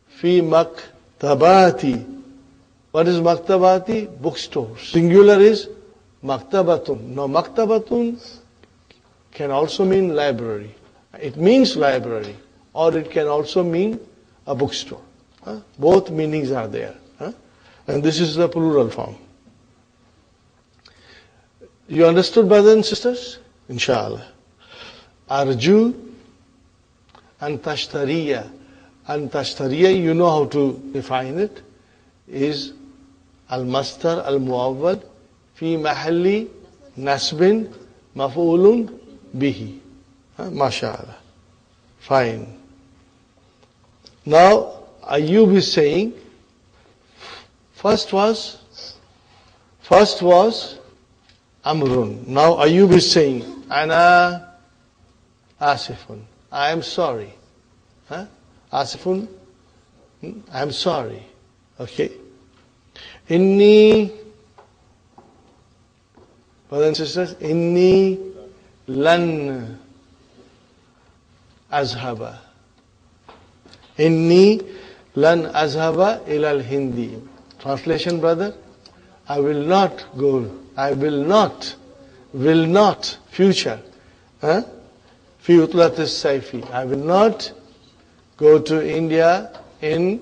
Fi maktabati. What is maktabati? Bookstores. Singular is maktabatun. Now maktabatun can also mean library. It means library, or it can also mean a bookstore. Both meanings are there. And this is the plural form. You understood, brothers and sisters? Inshallah. Arju and tashtariya. And tashtariya, you know how to define it, is al-mastar al-muawwal fi mahalli nasbin maf'ulun bihi. MashaAllah. Fine. Now, Ayyub is saying, first was Amrun. Now Ayyub is saying, Ana Asifun. I am sorry. Asifun, I am sorry. Okay. Inni, brothers and sisters, Inni lan azhaba. Inni lan azhaba ilal hindi. Translation, brother? I will not go. I will not, future. Fi utlat as-sayfi. I will not go to India in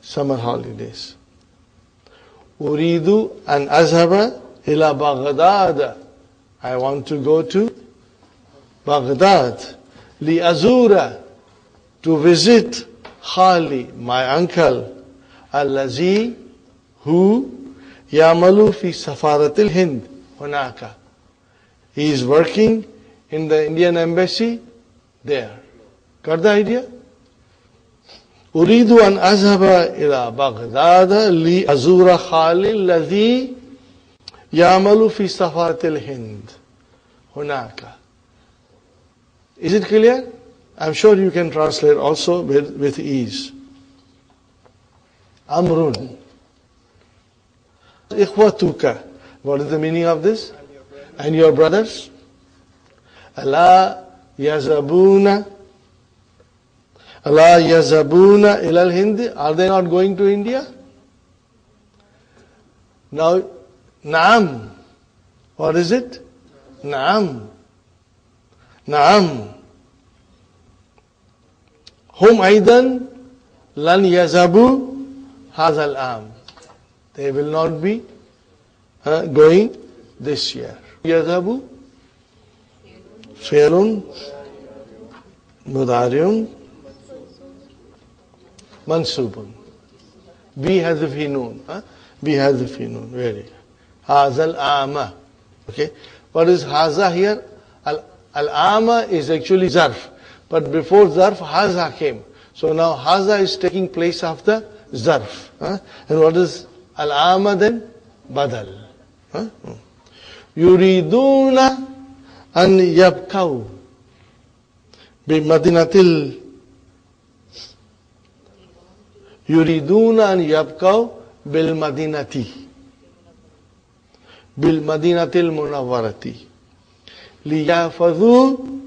summer holidays. Uridu an azhaba ila Baghdad. I want to go to Baghdad. Li azura, to visit Khali, my uncle. Allazi, who yamalu fi safaratil Hind hunaka. He is working in the Indian embassy there. Got the idea? Uridu an azhaba ila Baghdad li azura khali alladhi yamalu fi safaratil Hind hunaka. Is it clear? I'm sure you can translate also with ease. Amrun. Ikhwatuka. What is the meaning of this? And your brothers? Allah yazabuna ilal Hindi. Are they not going to India? Now, Naam. What is it? Naam. Naam. Hum aidan lan yazabu hazal am. They will not be going this year. Yazabu fi'lun mudari'un mansubun. Bi hadfi noon. Bi hadfi noon. Very good. Hazal ama. Okay. What is haza here? Al-ama is actually zarf. But before zarf, haza came. So now haza is taking place of the zarf. And what is al-ama then? Badal. Yuriduna an yabkaw bimadinatil. Yuriduna an yabkaw bil madinati. Bil madinatil munawwarati. Liyafadhu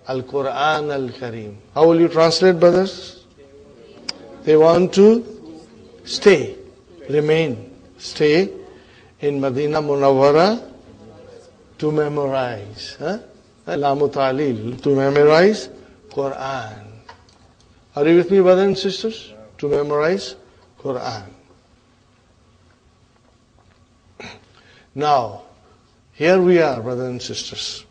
al-Quran al-Kareem. How will you translate, brothers? They want to stay, remain, stay in Madina Munawwara to memorize. Lamu Ta'lil, to memorize Quran. Are you with me, brothers and sisters? To memorize Quran. Now, here we are, brothers and sisters.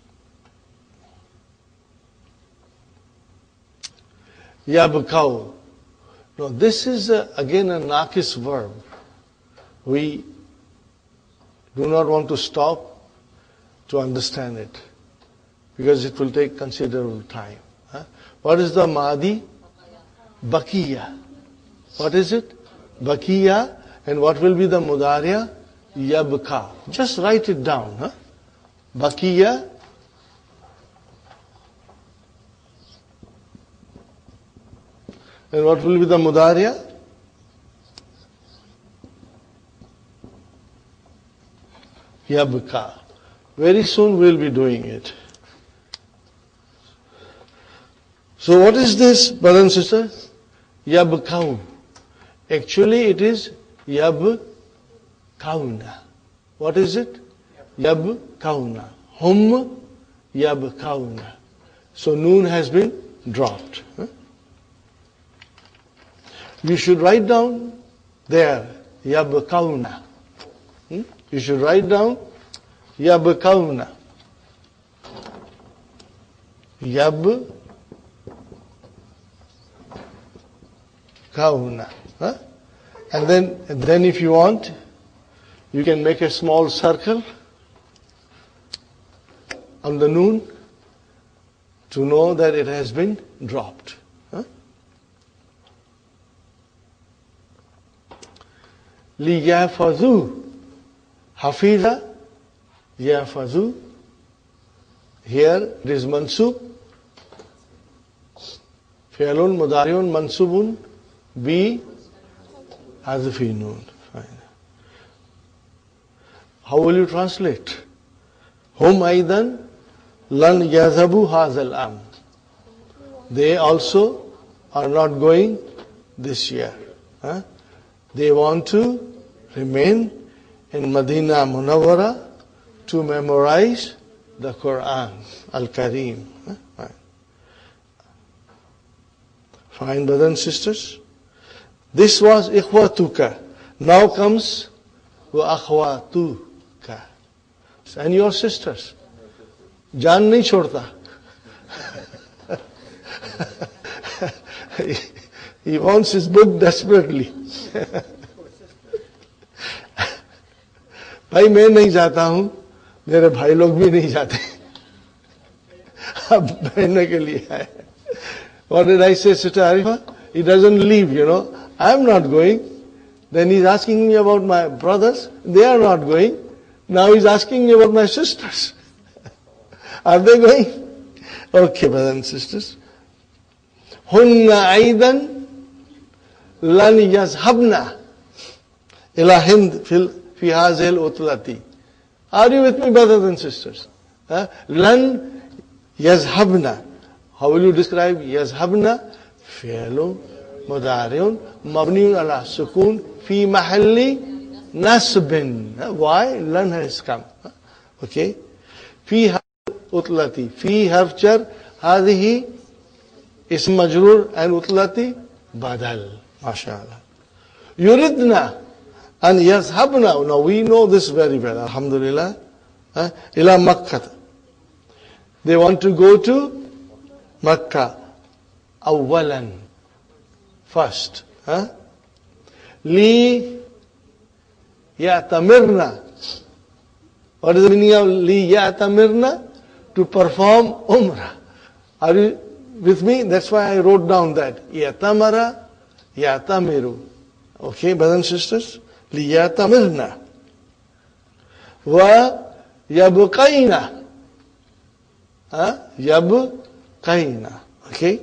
Yabkaw. Now this is again a nakis verb. We do not want to stop to understand it because it will take considerable time. What is the Madi? Bakiya. What is it? Bakiya. And what will be the Mudariya? Yabka. Just write it down. Bakiya. And what will be the Mudariya? Yabka. Very soon we'll be doing it. So what is this, brothers and sisters? Yabkaun. Actually it is Yabkauna. What is it? Yabkauna. Hum Yabkauna. So noon has been dropped. You should write down there, Yabkauna. You should write down Yabkauna. Yabkauna. And then if you want, you can make a small circle on the noon to know that it has been dropped. لِيَحْفَظُوا Hafiza, Yahfazu. Here it is mansub. Fi'lun mudari'un mansubun bi hazfi noon. Fine. How will you translate? Hum aidan lan yazhabu hazal am. They also are not going this year. They want to remain in Medina Munawwara to memorize the Quran, Al-Kareem. Fine, brothers and sisters. This was ikhwatuka. Now comes wa akhwatuka. And your sisters. Jaan nahi chhodta. He wants his book desperately. भाई मैं नहीं जाता हूं, मेरे भाई लोग भी नहीं जाते. अब बहनों के लिए है. What did I say, Sister Arifa? He doesn't leave, I'm not going. Then he's asking me about my brothers. They are not going. Now he's asking me about my sisters. Are they going? Okay, brothers and sisters. Hunna aidan lan yazhabna ila Hind fi hazil utlati. Are you with me, brothers and sisters? Lan yazhabna. How will you describe yazhabna? Fi'lun mudari'un mabniun ala sukun fi mahalli nasbin. Why? Lan has come. Okay. Fi utlati. Fi harf jar. Hadihi ism majrur and utlati badal. MashaAllah. Yuridna and yazhabna. Now we know this very well. Alhamdulillah. Ila Makkah. They want to go to Makkah. Awalan. First. Li ya'tamirna. What is the meaning of li ya'tamirna? To perform umrah. Are you with me? That's why I wrote down that. Ya'tamara, ya'tamiru. Okay, brothers and sisters? Li ya'tamirna. Wa yabqayna. Yabqayna. Okay?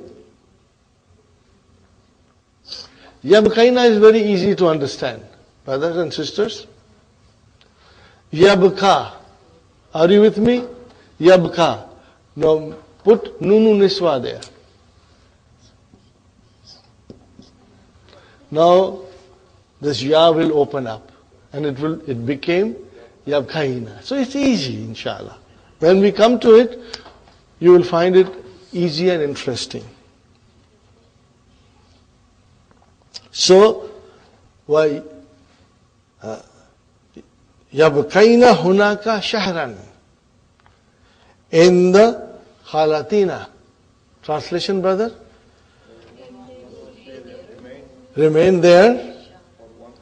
Yabqayna is very easy to understand. Brothers and sisters? Yabqa. Are you with me? Yabqa. Now put nunu niswa there. Now this ya will open up and it became yabqayna. So it's easy, inshallah. When we come to it, you will find it easy and interesting. So, why yabqayna hunaka shahran. In the khalatina. Translation, brother? Remain there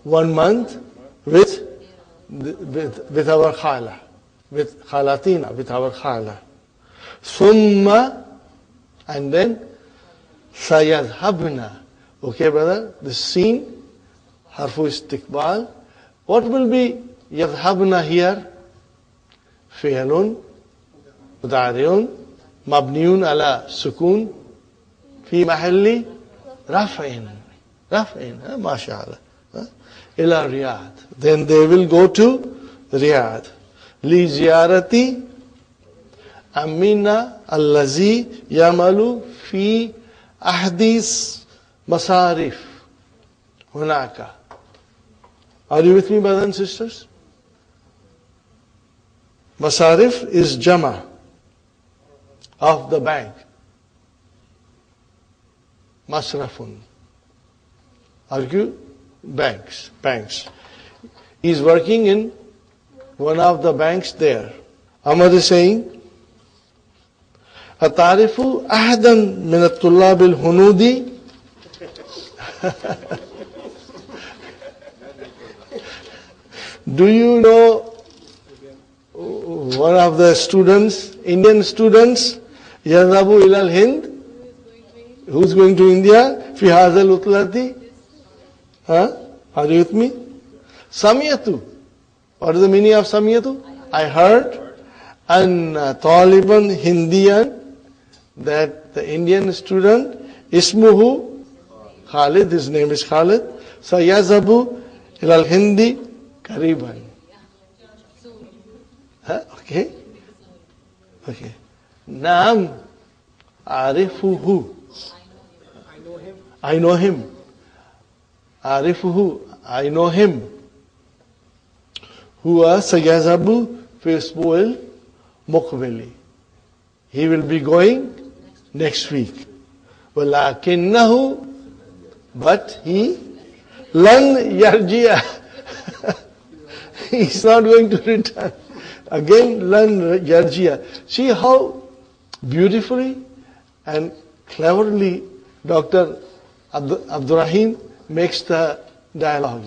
1 month with our khala. With khalatina, with our khala. Summa, and then sayadhabna. Okay, brother? The scene, harfu istiqbal. What will be yadhabna here? Fi'lun mudari'un mabniun ala sukun fi mahalli raf'in. Raf'in, mashallah. Ila Riyadh. Then they will go to Riyadh. li ziyarati amina allazi yamalu fi ahdis masarif hunaka. Are you with me, brothers and sisters? Masarif is jama of the bank. Masrafun. Argue banks. He's working in one of the banks there. Ahmad is saying, Atarifu ahadan min at-tullab al-hunudi. Do you know one of the students, Indian students, Yadhabu ilal Hind? Who's going to India? Fi hazal utlati? Are you with me? Samiyatu. What is the meaning of Samiyatu? I heard an Taliban Hindian, that the Indian student, Ismuhu Khalid, his name is Khalid, Sayazabu ilal Hindi Kariban. Okay. Naam Arifuhu. I know him. Arifuhu. I know him. Huwa Sayazabu Fisbuil Muqbili. He will be going next week. Walakinnahu, but he lan yarjia. He's not going to return. Again, lan yarjia. See how beautifully and cleverly Dr. Abdurrahim makes the dialogue,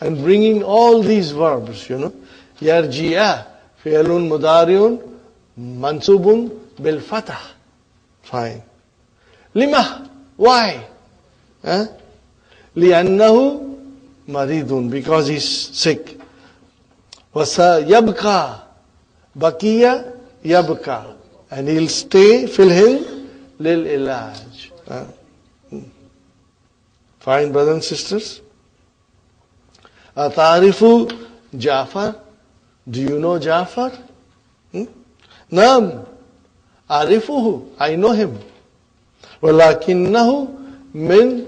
and bringing all these verbs, Yarjia, fi'lun mudariun, mansubun bil fatah. Fine. Lima, why? Li'annahu maridun, because he's sick. Wasa yabka, bakiya yabka, and he'll stay, filhin lil ilaj. Fine, brothers and sisters. Atarifu Jafar. Do you know Jafar? Naam. Arifuhu. I know him. Walakinnahu min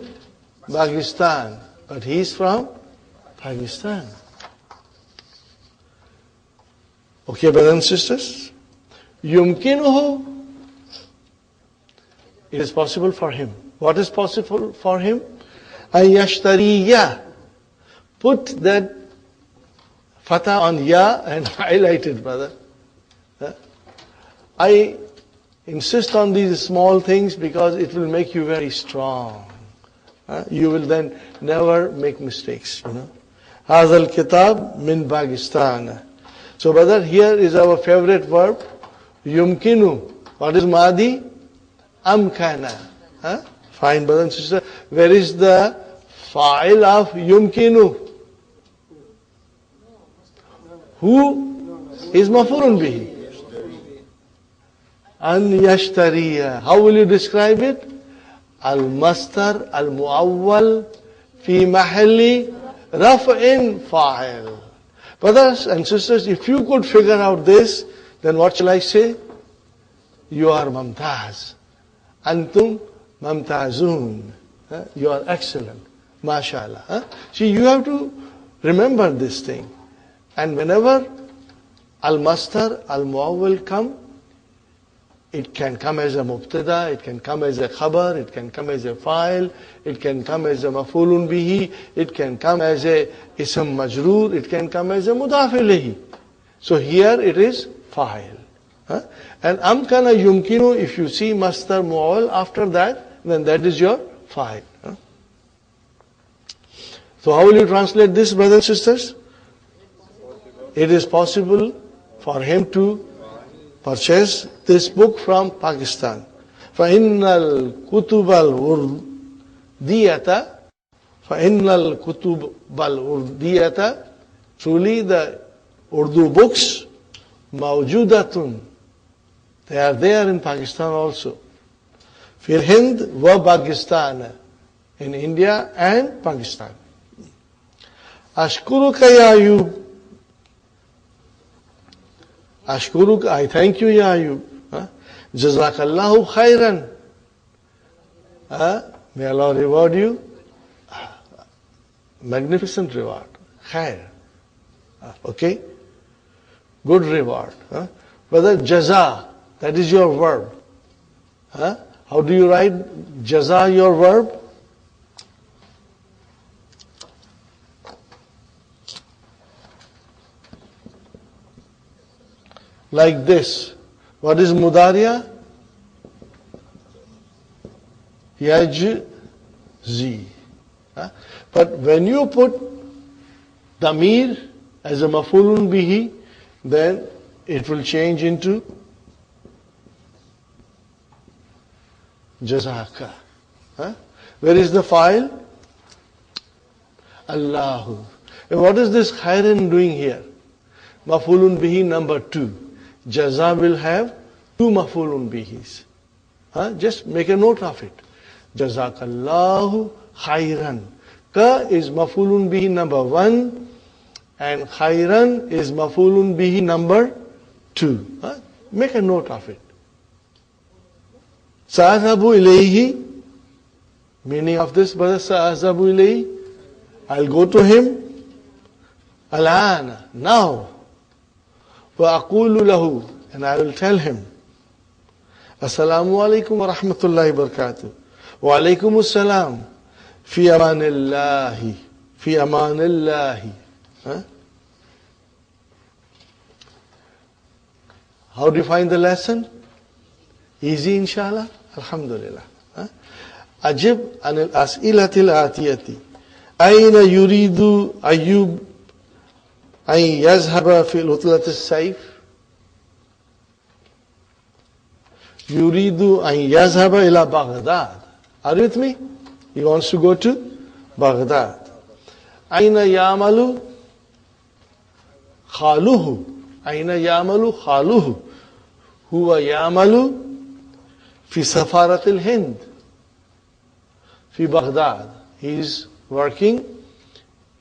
Pakistan. But he is from Pakistan. Okay, brothers and sisters. Yumkinuhu. It is possible for him. What is possible for him? Ayashtariya. Put that fatah on ya and highlight it, brother. I insist on these small things because it will make you very strong. You will then never make mistakes, Hazal kitab min Pakistan. So, brother, here is our favorite verb, yumkinu. What is madi? Amkana. Fine, brother and sister. Where is the fa'il of yumkinu? Who is maf'ulun bihi? An yashtariya. How will you describe it? Al-mastar al-mu'awwal fi mahalli raf'in fa'il. Brothers and sisters, if you could figure out this, then what shall I say? You are mamtaz. Antum mamtazun. You are excellent. MashaAllah. See, you have to remember this thing. And whenever al-mastar, al-muawwal come, it can come as a mubtada, it can come as a khabar, it can come as a file, it can come as a maf'ulun bihi, it can come as a ism majroor, it can come as a mudaf ilayhi. So here it is file. And amkana yumkinu, if you see mastar mu'awwal after that, then that is your file. So how will you translate this, brothers and sisters? It is possible for him to purchase this book from Pakistan. فَإِنَّ الْكُتُبَ الْأُرْدِيَةَ Truly the Urdu books, mawjudatun. They are there in Pakistan also. فِي الْهِنْد وَبَاكِسْتَانَ In India and Pakistan. أشكرك يا أيوب. Ashkuruk, I thank you, Ya Ayub. Jazakallahu khairan. May Allah reward you. Magnificent reward. Khair. Okay? Good reward. Brother, jaza, that is your verb. How do you write jaza, your verb? Like this. What is mudariya? Yajzi. But when you put damir as a mafulun bihi, then it will change into jazaka. Where is the file? Allahu. And what is this khairan doing here? Mafulun bihi number 2. Jaza will have 2 mafulun bihis. Just make a note of it. Jazakallahu khairan. Ka is mafulun bihi number 1 and khairan is mafulun bihi number 2. Make a note of it. Sa'azabu ilayhi. Meaning of this, brother, sa'azabu ilayhi. I'll go to him. Alana. Now. وَأَقُولُ لَهُ. And I will tell him. Assalamu alaikum wa rahmatullahi wa barakatuh. Wa alaikum assalam. Fi amanillahi. Fi amanillahi. How do you find the lesson? Easy, inshallah? Alhamdulillah. Ajib an al-as'ilatil atiyati. Ayna yuridu Ayyub an yazhaba fi utlat as-sayf? Yuridu an yazhaba ila Baghdad. Are you with me? He wants to go to Baghdad. Ayna ya'malu khaluhu. Ayna ya'malu khaluhu. Huwa ya'malu fi safarat al-Hind. Fi Baghdad. He is working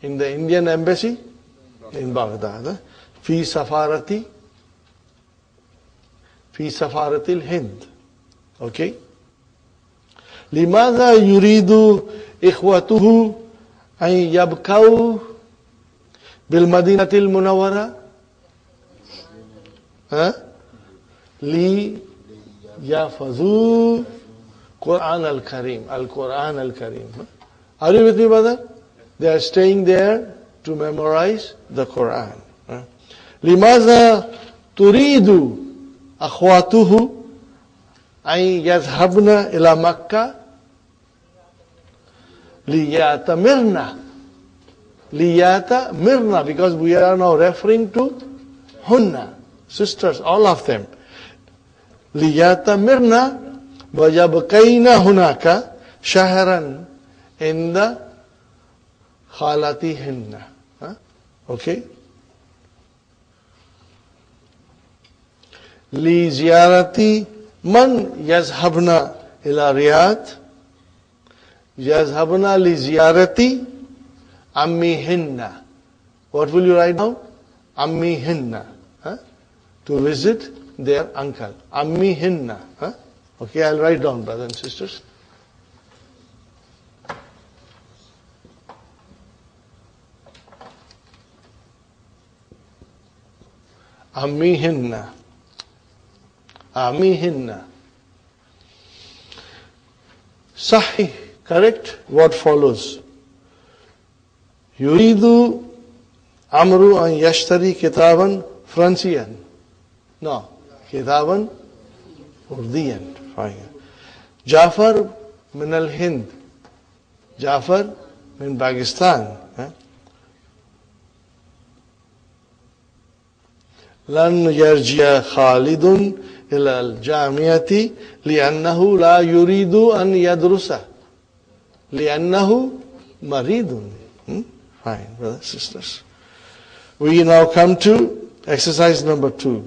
in the Indian embassy in Baghdad. Fi safarati. Fi safarat al-Hind. Okay? لماذا يريد إخوته أن يبقوا بالمدينة المنورة؟ ليحفظوا Quran al-Karim. Al-Quran al-Karim. Are you with me, brother? They are staying there to memorize the Quran. لماذا تريد أخواته أن يذهبن إلى مكة ليأتمرنا because we are now referring to hunna, sisters, all of them. ليأتمرنا ويبقين هناك شهرا عند خالتهن. Okay. لزيارة من يذهبن إلى رياض يذهبن لزيارة عمهن. What will you write down? عمهن. To visit their uncle. عمهن. Okay, I'll write down, brothers and sisters. عمهن. عمهن. Sahih, correct? What follows? يريد عمرو أن يشتري كتابا فرنسيا. No, كتابا أرديا. Fine. جعفر من الهند. جعفر من باكستان. لن يرجع خالد إلى الجامعة لأنه لا يريد أن يدرس لأنه مريض. Fine, brothers, sisters. We now come to exercise number 2.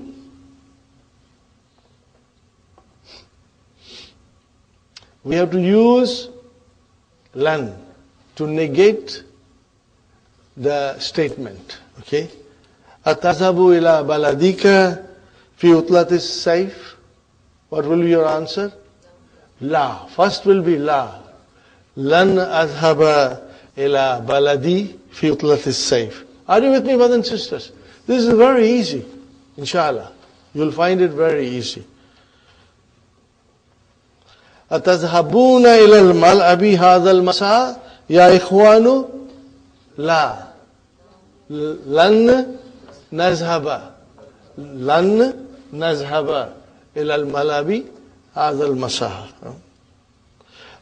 We have to use lan to negate the statement. Okay? أتذهب إلى بلدك fi utlati sayf. What will be your answer? La. First will be la. Lan adhaba ila baladi fi utlati sayf. Are you with me, brothers and sisters? This is very easy, inshallah. You'll find it very easy. أتذهبون إلى الملعب هذا المساء يا إخوان؟ لا. لن نذهب إلى الملعب هذا المساء.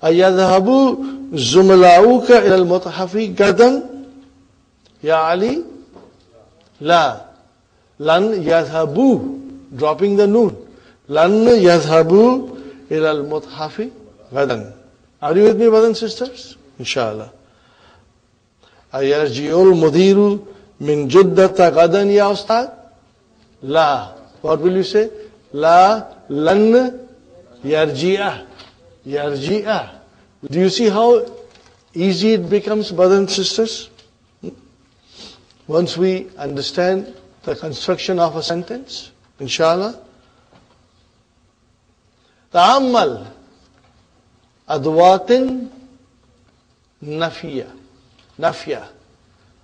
أيذهب زملاؤك إلى المتحف غدا يا علي؟ لا. لن يذهبوا, dropping the noon. لن يذهبوا إلى المتحف غدا. Are you with me, brothers and sisters? Inshallah. أيرجع المدير من جدة غدا يا أستاذ؟ لا. What will you say? لا لن يرجع. يرجع. Do you see how easy it becomes, brothers and sisters? Once we understand the construction of a sentence, inshallah. تأمل أدوات نفية.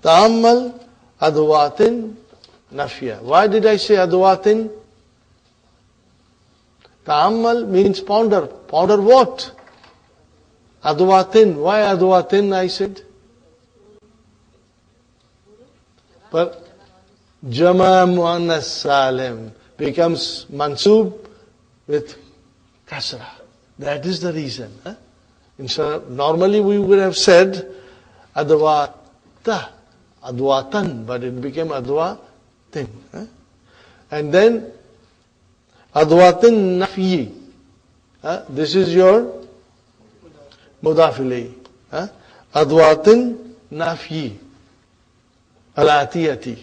تأمل أدوات نفية. Why did I say أدوات? تأمل means ponder. Ponder what? أدوات. Why أدوات I said? But Jama Muannas Salim becomes mansub with kasra. That is the reason. Normally we would have said adwata, adwatan, but it became adwatin. And then adwatin nafyi. This is your mudaf ilayhi. Adwatin nafyi. Al-atiyati.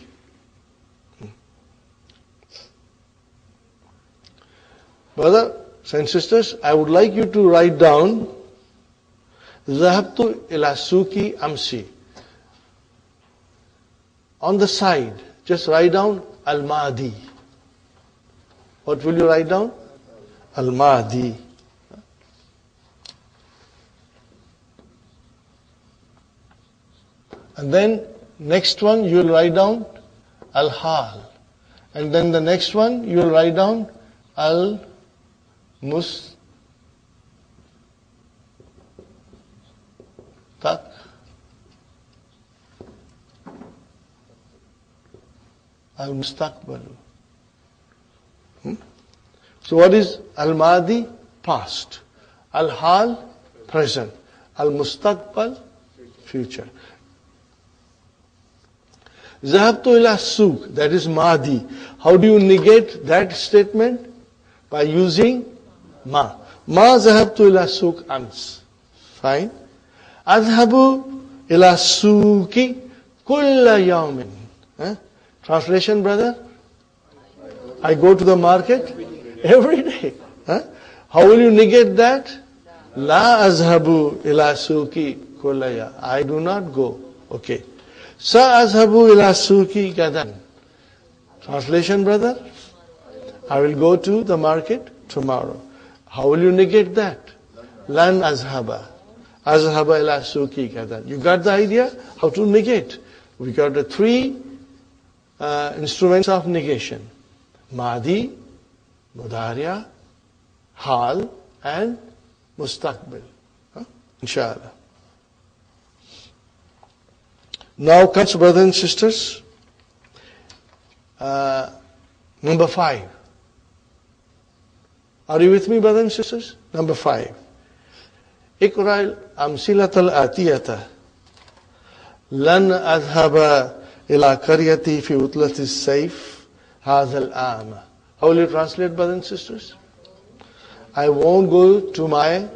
Brothers and sisters, I would like you to write down ذهبت إلى سوق أمسي. On the side, just write down Al-Madi. What will you write down? Al-Madi. And then next one you will write down Al-Hal. And then the next one you will write down Al-Mustaqbal. So what is Al-Madi? Past. Al-Hal? Present. Al-Mustaqbal? Future. ذهبت إلى السوق, that is Madi. How do you negate that statement? By using Ma. Ma ذهبت إلى السوق أمس. Fine. أذهب إلى السوق كل يوم. Translation, brother? I go to the market every day. How will you negate that? لا أذهب إلى السوق كل يوم. I do not go. Okay. سأذهب إلى السوق غدا. Translation, brother? I will go to the market tomorrow. How will you negate that? لن أذهب. أذهب إلى السوق غدا. You got the idea? How to negate? We got the three instruments of negation. Madi, Mudariya, Hal, and Mustaqbil. Inshallah. Now comes, brothers and sisters, number 5. Are you with me, brothers and sisters? Number 5. اقرأ الأمثلة الآتية. لن أذهب إلى قريتي في عطلة الصيف هذا العام. How will you translate, brothers and sisters? I won't go to my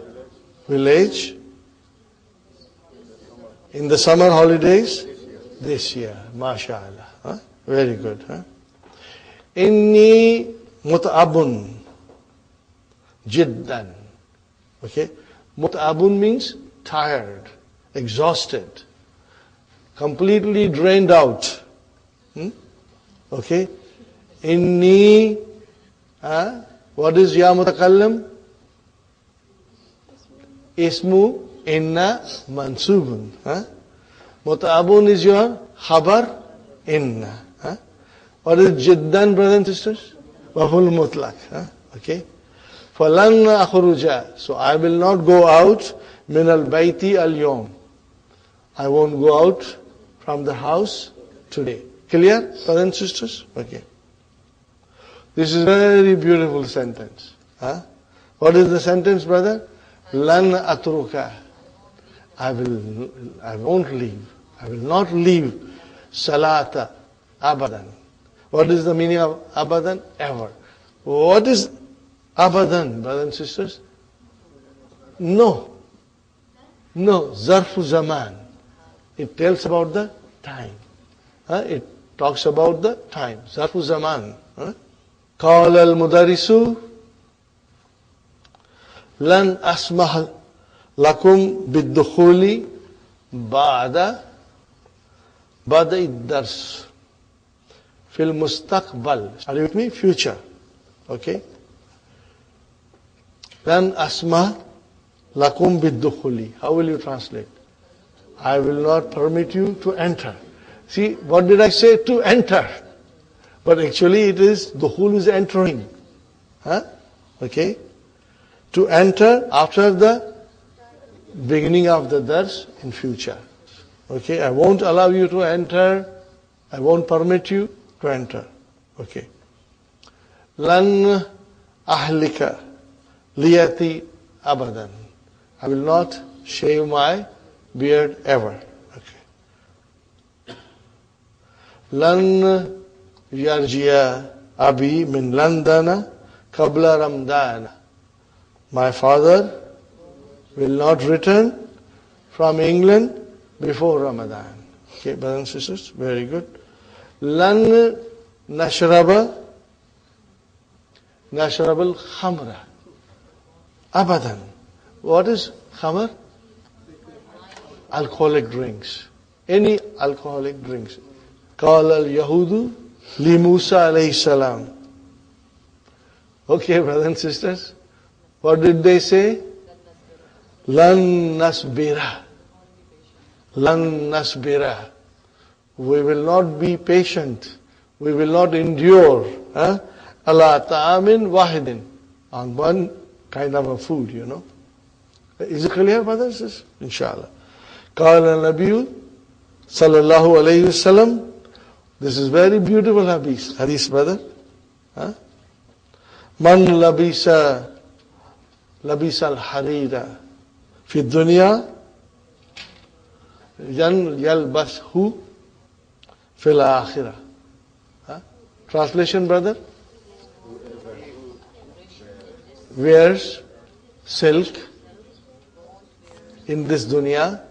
village in the summer holidays this year. MashaAllah. Very good. Inni mut'abun jiddan. Okay. Mut'abun means tired, exhausted, completely drained out. Okay. Inni Huh? What is ya mutakallim? Ismu inna mansubun. Huh? Muta'abun is your khabar inna. Huh? What is jiddan, brothers and sisters? Maf'ul mutlaq. Huh? Okay. فَلَنْ أَخْرُجَ So I will not go out min al-bayti al-yawm. I won't go out from the house today. Clear, brothers and sisters? Okay. This is a very beautiful sentence. Huh? What is the sentence, brother? Lan atruka. I won't leave. I will not leave salata abadan. What is the meaning of abadan? Ever. What is abadan, brothers and sisters? No. No. Zarfu zaman. It tells about the time. It talks about the time. Zarfu zaman. قال المدرس لن أسمح لكم بالدخول بعد الدرس في المستقبل. Are you with me? Future. Okay. لن أسمح لكم بالدخول. How will you translate? I will not permit you to enter. See, what did I say? To enter. But actually it is, dukhul is entering. Huh? Okay? To enter after the beginning of the dars in future. Okay? I won't allow you to enter. I won't permit you to enter. Okay? Lan ahlika liyati abadan. I will not shave my beard ever. Okay? Lan yarjiya abi min London qabla Ramadan. My father will not return from England before Ramadan. Okay, brothers and sisters, very good. Lan nashraba al-khamra. Abadan. What is khamr? Alcoholic drinks. Any alcoholic drinks. Qala al-yahudu li Musa alayhi salam. Okay, brothers and sisters. What did they say? Lan nasbira. Lan nasbira. We will not be patient. We will not endure. Ala ta'amin wahidin. On one kind of a food, you know. Is it clear, brothers and sisters? Inshallah. Qala al-Nabiyu sallallahu alayhi wa sallam. This is very beautiful hadith, brother. Man labisa al-harira fi dunya yalbashu fil akhirah. Translation, brother? Wears silk in this dunya,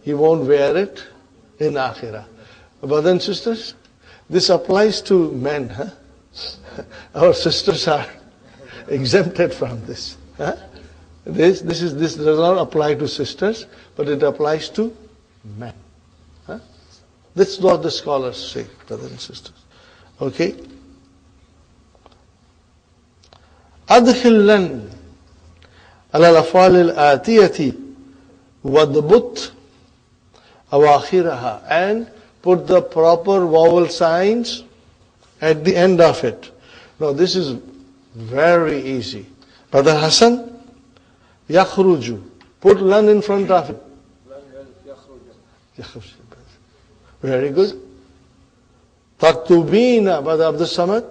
he won't wear it in akhirah. Brothers and sisters, this applies to men. Our sisters are exempted from this. This does not apply to sisters, but it applies to men. That's what the scholars say, brothers and sisters. Okay? أدخلن على الأفعال الآتية وضبط أواخرها, and put the proper vowel signs at the end of it. Now this is very easy. Brother Hassan, yakhruju. Put lan in front of it. Very good. Taktubina, Brother Abdul Samad.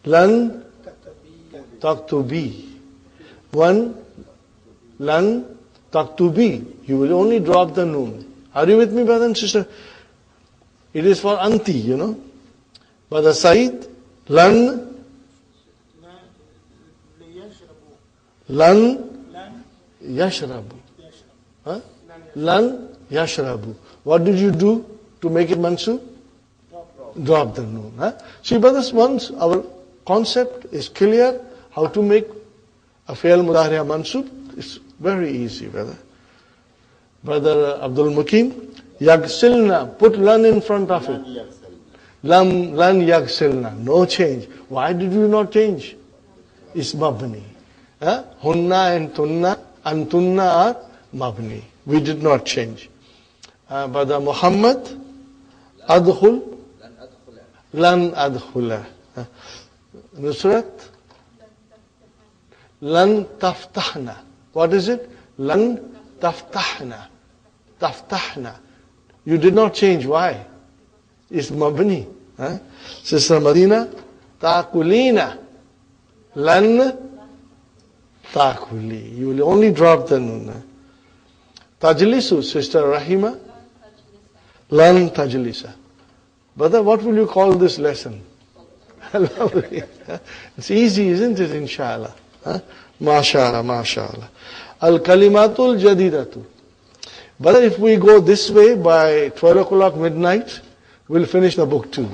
Lan taktubi. One, lan taktubi. You will only drop the noon. Are you with me, brother and sister? It is for anti, you know. Brother Said, lan yashrabu. Lan yashrabu. What did you do to make it mansub? Drop the noon. See, brothers, once our concept is clear, how to make a fi'l mudari'a mansub, it's very easy, brother. Brother Abdul Mukim, yagsilna, put lan in front of it. Lan yaksilna. No change. Why did you not change? It's mabni. Hunna and tunna, antunna are mabni. We did not change. But Muhammad, adkhul, lan adkhula. Nusrat, lan taftahna. What is it? Lan taftahna. Taftahna. You did not change. Why? It's mabni. Sister Madina, taqulina. Lan taquli. You will only drop the nun. Tajlisu, Sister Rahima. Lan tajlisa. Brother, what will you call this lesson? It's easy, isn't it, inshallah? MashaAllah, MashaAllah. Al-Kalimatul Jadidatu. But if we go this way by 12 o'clock midnight, we'll finish the book too.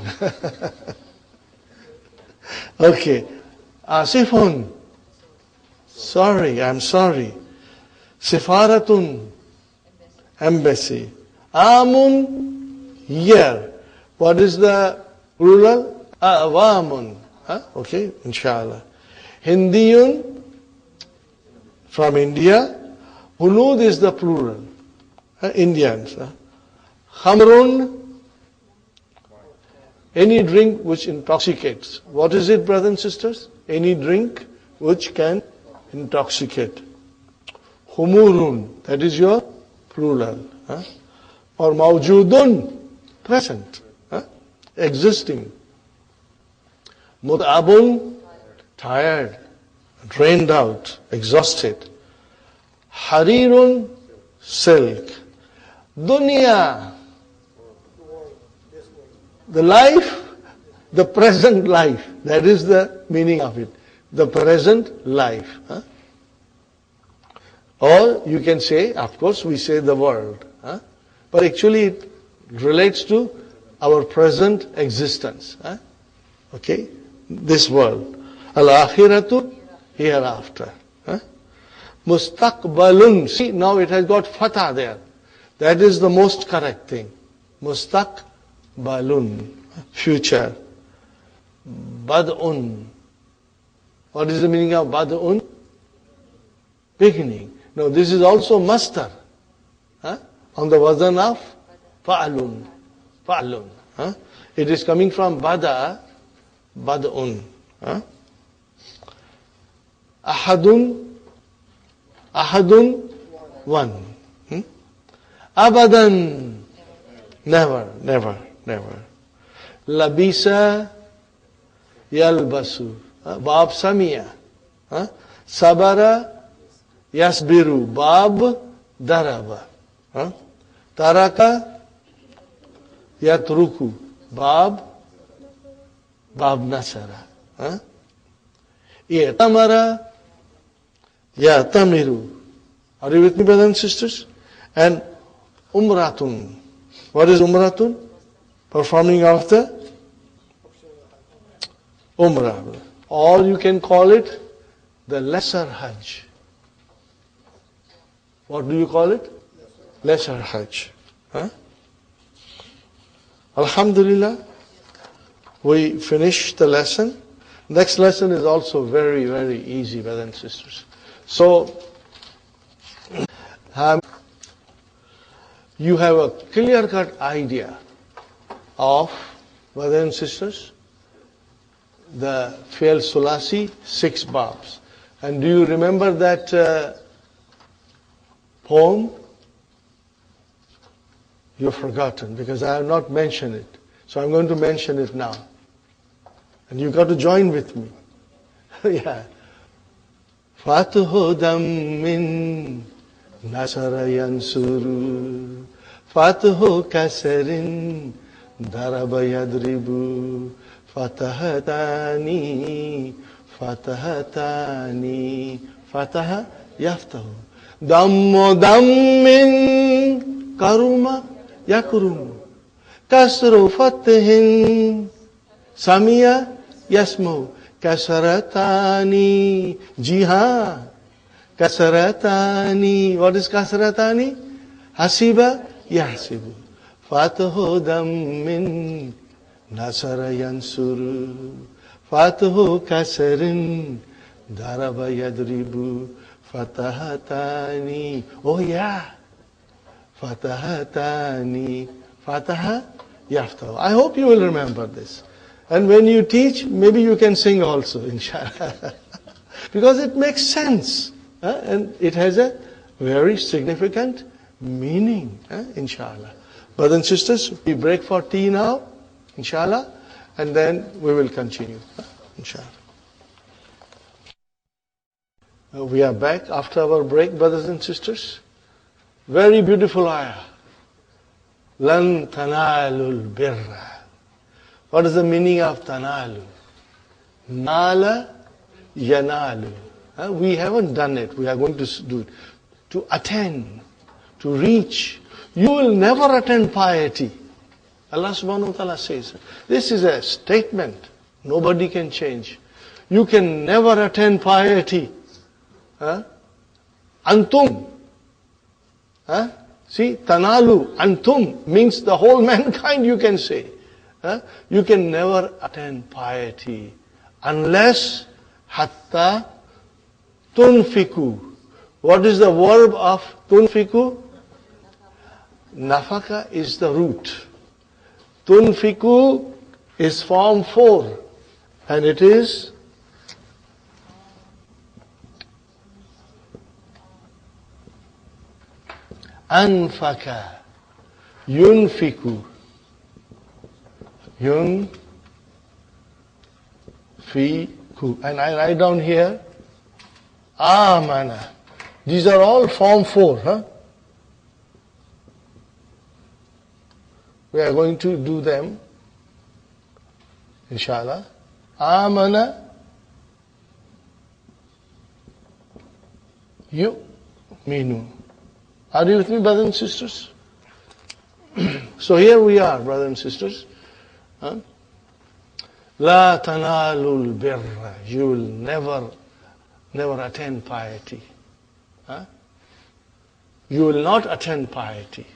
Okay. Asifun. Sorry, I'm sorry. Sifaratun. Embassy. Amun. Year. What is the plural? Awamun. Okay, inshallah. Hindiyun. From India. Hunud is the plural. Indians. Khamrun. Any drink which intoxicates. What is it, brothers and sisters? Any drink which can intoxicate. Humurun. That is your plural. Or mawjudun. Present. Existing. Mut'abun. Tired. Drained out. Exhausted. Harirun. Silk. Dunya. The life, the present life. That is the meaning of it. The present life. Or you can say, of course, we say the world. But actually it relates to our present existence. Okay? This world. Al-akhiratu, hereafter. Mustaqbalun. See, now it has got fatha there. That is the most correct thing. Mustaqbalun. Future. Bad'un. What is the meaning of bad'un? Beginning. Now this is also mastar. On the wazan of fa'alun. Fa'alun. It is coming from bada, bad'un. Ahadun, ahadun, one. Abadan, never, never, never. Labisa, yalbasu. Bab Samia. Sabara, yasbiru. Bab Daraba. Taraka, yatruku. Bab Nasara. Yatamara, yatamiru. Are you with me, brothers and sisters? And Umratun. What is Umratun? Performing of the Umrah. Or you can call it the lesser Hajj. What do you call it? Lesser Hajj. Alhamdulillah, we finished the lesson. Next lesson is also very, very easy, brothers and sisters. So, you have a clear-cut idea of, brothers and sisters, the Fi'l Sulasi, 6 babs. And do you remember that poem? You've forgotten because I have not mentioned it. So I'm going to mention it now. And you've got to join with me. Yeah. Fatuhu dammin nasara yansuru. Fatuhu kasarin daraba yadribu. Fatahatani, fatahatani, fataha yaftahu. Dammo dammin karuma yakrum. Kasru fatihin samia yasmu. Kasaratani, jiha. Kasaratani. What is kasaratani? Hasiba yahsibu. Fatahu dammin Nasara yansuru, fatahu kasarin, daraba yadribu, fatahatani. Oh yeah, fatahatani. Fataha, yaftahu. I hope you will remember this. And when you teach, maybe you can sing also, inshallah. Because it makes sense. And it has a very significant meaning, inshallah. Brothers and sisters, we break for tea now, inshallah, and then we will continue, inshallah. We are back after our break, brothers and sisters. Very beautiful ayah. Lan tanalul birra. What is the meaning of tanalu? Nala yanalu. We haven't done it. We are going to do it. To attain, to reach. You will never attain piety. Allah subhanahu wa ta'ala says, this is a statement. Nobody can change. You can never attain piety. Antum. See, tanalu, antum means the whole mankind, you can say. You can never attain piety unless hatta tunfiku. What is the verb of tunfiku? Nafaka is the root. Tunfiku is form 4 and it is anfaka, yunfiku, yunfiku. And I write down here, amana. These are all form 4, We are going to do them, inshallah. Amana, yu'minu. Are you with me, brothers and sisters? So here we are, brothers and sisters. La tanalul birra. You will never attain piety. You will not attain piety.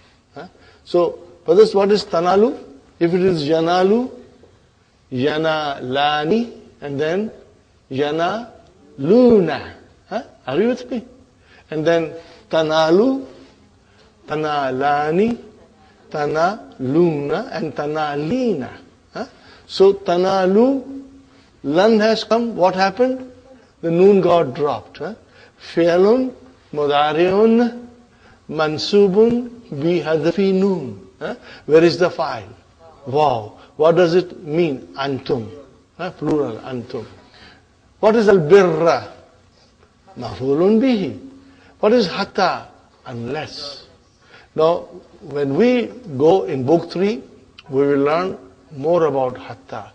So, brothers, what is tanalu? If it is yanalu, yanalani, and then yanaluna. Are you with me? And then tanalu, tanalani, tanaluna, and tanalina. So tanalu, lan has come. What happened? The noon got dropped. Fi'lun, mudari'un, mansubun, bi hadfi noon. Where is the file? Wow. What does it mean? Antum. Plural, antum. What is al-birra? Maf'ulun bihi. What is hatta? Unless. Now, when we go in book 3, we will learn more about hatta.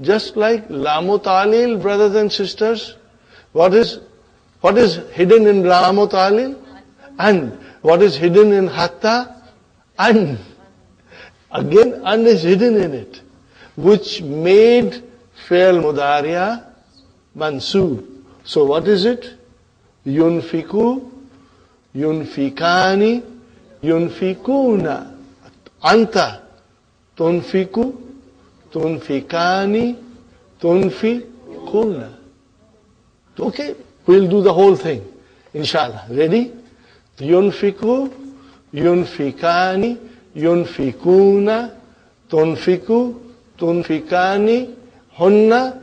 Just like lamu ta'lil, brothers and sisters, what is hidden in lamu ta'lil? And what is hidden in hatta? An. Again, an is hidden in it, which made fi'l mudariya mansub. So what is it? Yunfiku, yunfikani, yunfikuna. Anta, tunfiku, tunfikani, tunfikuna. Okay, we'll do the whole thing, inshallah. Ready? Yunfiku, yunfikani, yunfikuna, tunfiku, tunfikani, hunna,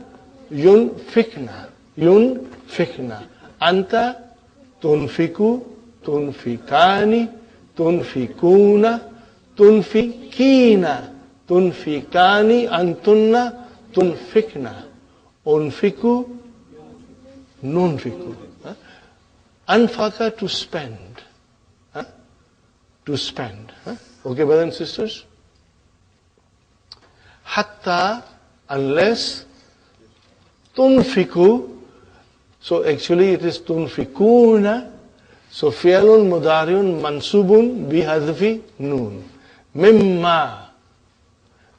yunfikna, yunfikna. Anta, tunfiku, tunfikani, tunfikuna, tunfikina, tunfikani, antunna, tunfikna. Unfiku, nunfiku. Anfaka, to spend. To spend. Okay, brothers and sisters? Hatta, unless, tunfiku. So actually it is tunfikuna. So fi'lun mudariun mansubun bi hadfi noon. Mimma.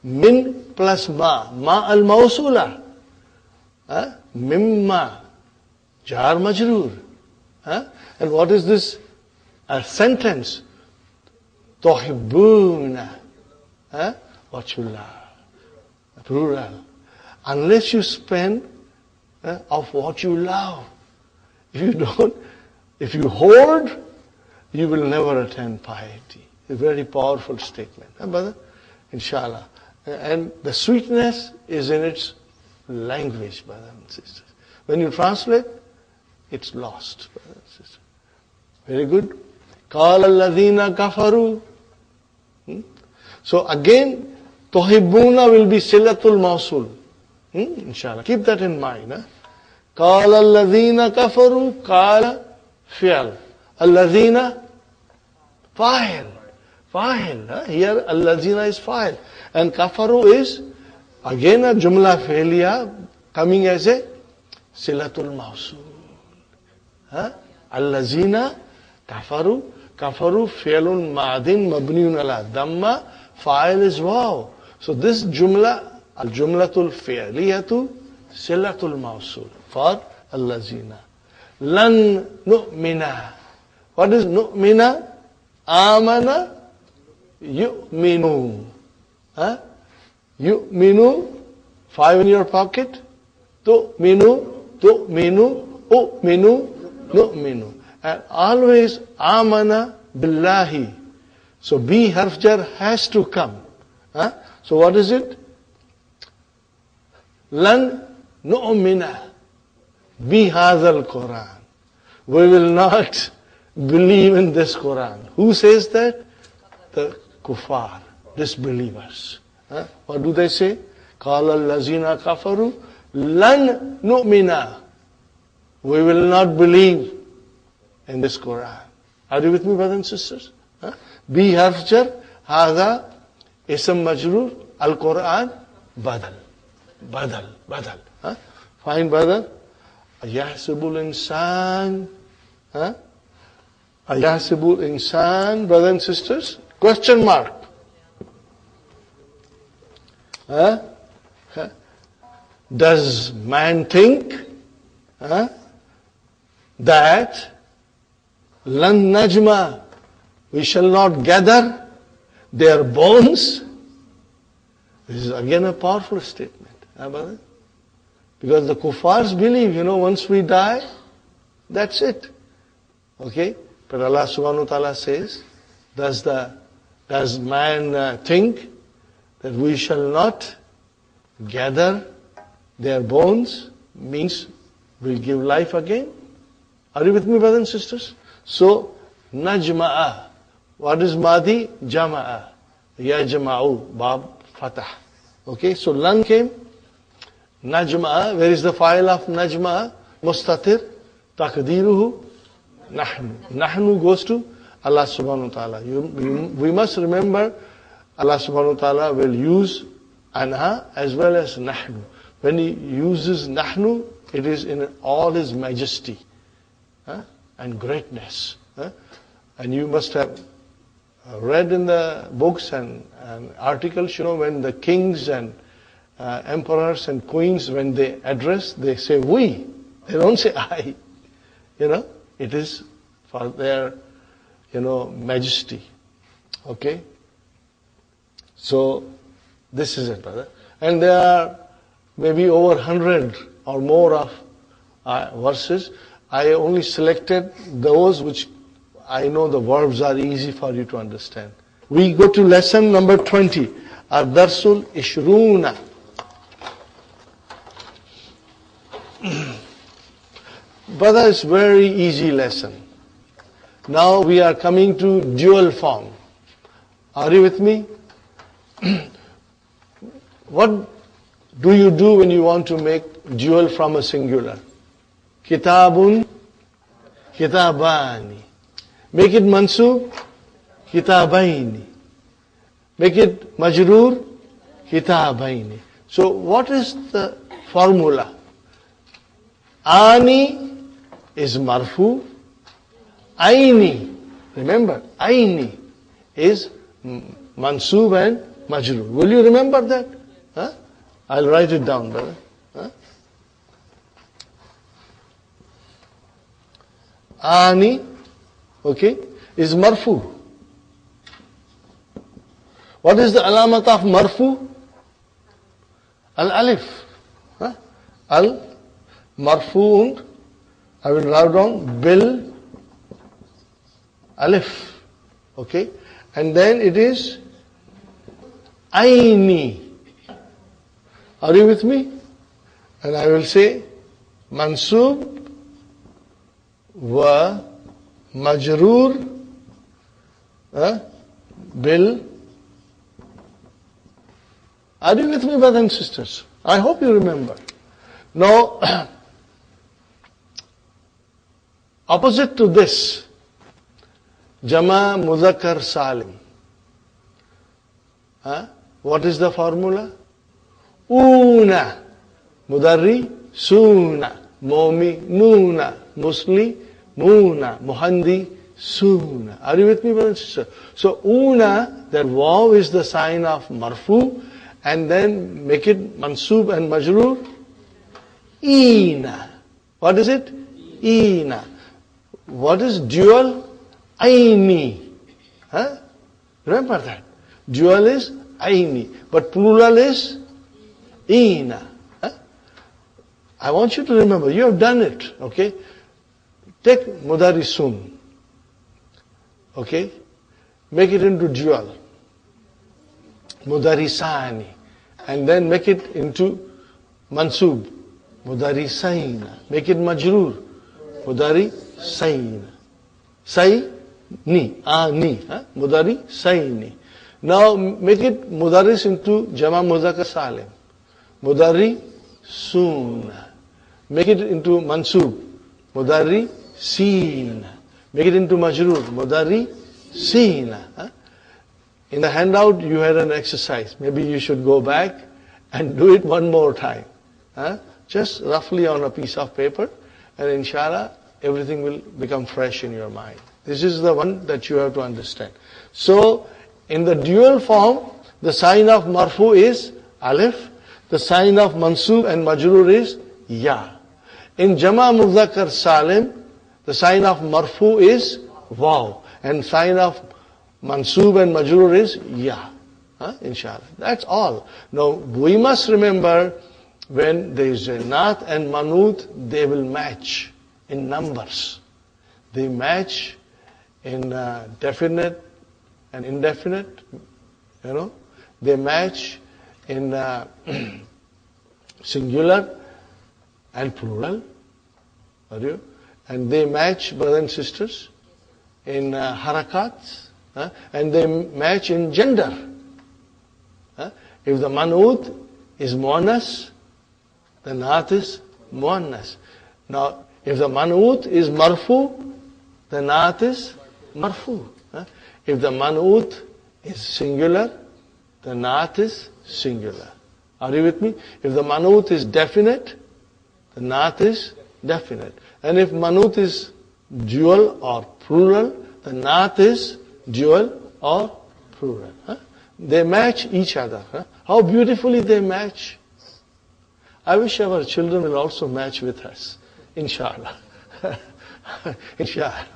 Min plus ma. Ma al-mawsula. Mimma. Jar majroor. And what is this? A sentence. Tuhibbuna. What you love. Plural. Unless you spend of what you love. If you don't, if you hoard, you will never attain piety. A very powerful statement. Brother? Inshallah. And the sweetness is in its language, brothers and sisters. When you translate, it's lost, brothers and sisters. Very good. قَالَ الَّذِينَ كَفَرُوا. So again, تُحِبُّونَ will be silatul mawsul. Inshallah. Keep that in mind. قَالَ الَّذِينَ كَفَرُوا قَالَ فِعْل. الَّذِينَ fa'il. Fa'il. Here, الَّذِينَ is fa'il. And kafaru is, again, a jumla failure coming as a silatul mawsul. Allazina kafaru. Kafaru fi'lun ma'adin mabniun ala dhamma. Fa'il is waw. So this jumla, al-jumlatul fi'liyatu silatul mawsul for allazina. Lan nu'mina. What is nu'mina? Amana yu'minu. Yu'minu, 5 in your pocket. Tu'minu, u'minu, nu'minu. And always amana billahi. So bi harf jar has to come. So what is it? Lan nu'mina bi hadhal Quran. We will not believe in this Quran. Who says that? The kuffar. Disbelievers. What do they say? قَالَ الَّذِينَ كَفَرُوا لَن نُؤْمِنَا. We will not believe in this Quran. Are you with me, brothers and sisters? Bi harf jar, hadha ism majroor, al-Quran, badal. Badal. Fine, brother. Ayahsibul insan. Ayahsibul insan, brothers and sisters. Question mark. Does man think that lan najma, we shall not gather their bones? This is again a powerful statement. Because the kuffars believe, once we die, that's it. Okay? But Allah subhanahu wa ta'ala says, does man think that we shall not gather their bones? Means we'll give life again. Are you with me, brothers and sisters? So, najma'a. What is madi? Jama'a. Ya jama'u. Bab fatah. Okay, so lan came. Najma'a. Where is the file of najma'a? Mustatir. Taqdiruhu. Nahnu. Nahnu goes to Allah subhanahu wa ta'ala. We must remember Allah subhanahu wa ta'ala will use ana as well as nahnu. When He uses nahnu, it is in all His majesty and greatness. And you must have read in the books and articles, when the kings and emperors and queens, when they address, they say we. They don't say I. It is for their, majesty. Okay? So, this is it, brother. And there are maybe over 100 or more of verses. I only selected those which I know the verbs are easy for you to understand. We go to lesson number 20. Ad-Darsul Ishruna. Brother, it's very easy lesson. Now we are coming to dual form. Are you with me? What do you do when you want to make dual from a singular? Kitabun, kitabani. Make it mansub, kitabaini. Make it majroor, kitabaini. So what is the formula? Ani is marfu. Aini, remember, aini is mansub and majroor. Will you remember that? I'll write it down, brother. Ani, okay, is marfu. What is the alamat of marfu? Al-alif. Al-marfu'un, I will write down bil alif. Okay? And then it is aini. Are you with me? And I will say mansub wa majroor bil. Are you with me, brothers and sisters? I hope you remember. Now, opposite to this, Jama Mudhakkar Salim. What is the formula? Una, Mudarri, Suna, Momi, Nuna, Musli, Muna, Muhandi, Suna. Are you with me, brothers and sisters? So, Una, that waw is the sign of marfu, and then make it mansub and majroor. Ina. What is it? Ina. What is dual? Aini. Remember that. Dual is aini, but plural is ina. I want you to remember, you have done it, okay? Take mudarisun, okay? Make it into dual. Mudarisani. And then make it into mansub. Mudarisaina. Make it majroor. Mudarisaina. Sai, ni. Ni. Mudarisaini. Now make it mudaris into Jama Mudhakkar Salim. Mudari Suna. Make it into mansub. Mudari Sina. Make it into majroor. Mudari Sina. In the handout you had an exercise. Maybe you should go back and do it one more time. Just roughly on a piece of paper, and inshallah everything will become fresh in your mind. This is the one that you have to understand. So, in the dual form, the sign of marfu is alif, the sign of mansub and majroor is ya. In Jama Mudhakkar Salim, the sign of marfu is waw, and sign of mansub and majroor is ya. Inshallah. That's all. Now, we must remember, when there is a naat and manut, they will match in numbers. They match in definite and indefinite, They match in singular and plural. And they match, brothers and sisters, in harakats. And they match in gender. If the manut is muannas, the naat is muannas. Now, if the manut is marfu, the naat is marfu. If the manut is singular, the naat is singular. Are you with me? If the manut is definite, the naat is definite. And if manut is dual or plural, the naat is dual or plural. They match each other. How beautifully they match. I wish our children will also match with us. Inshallah. Inshallah.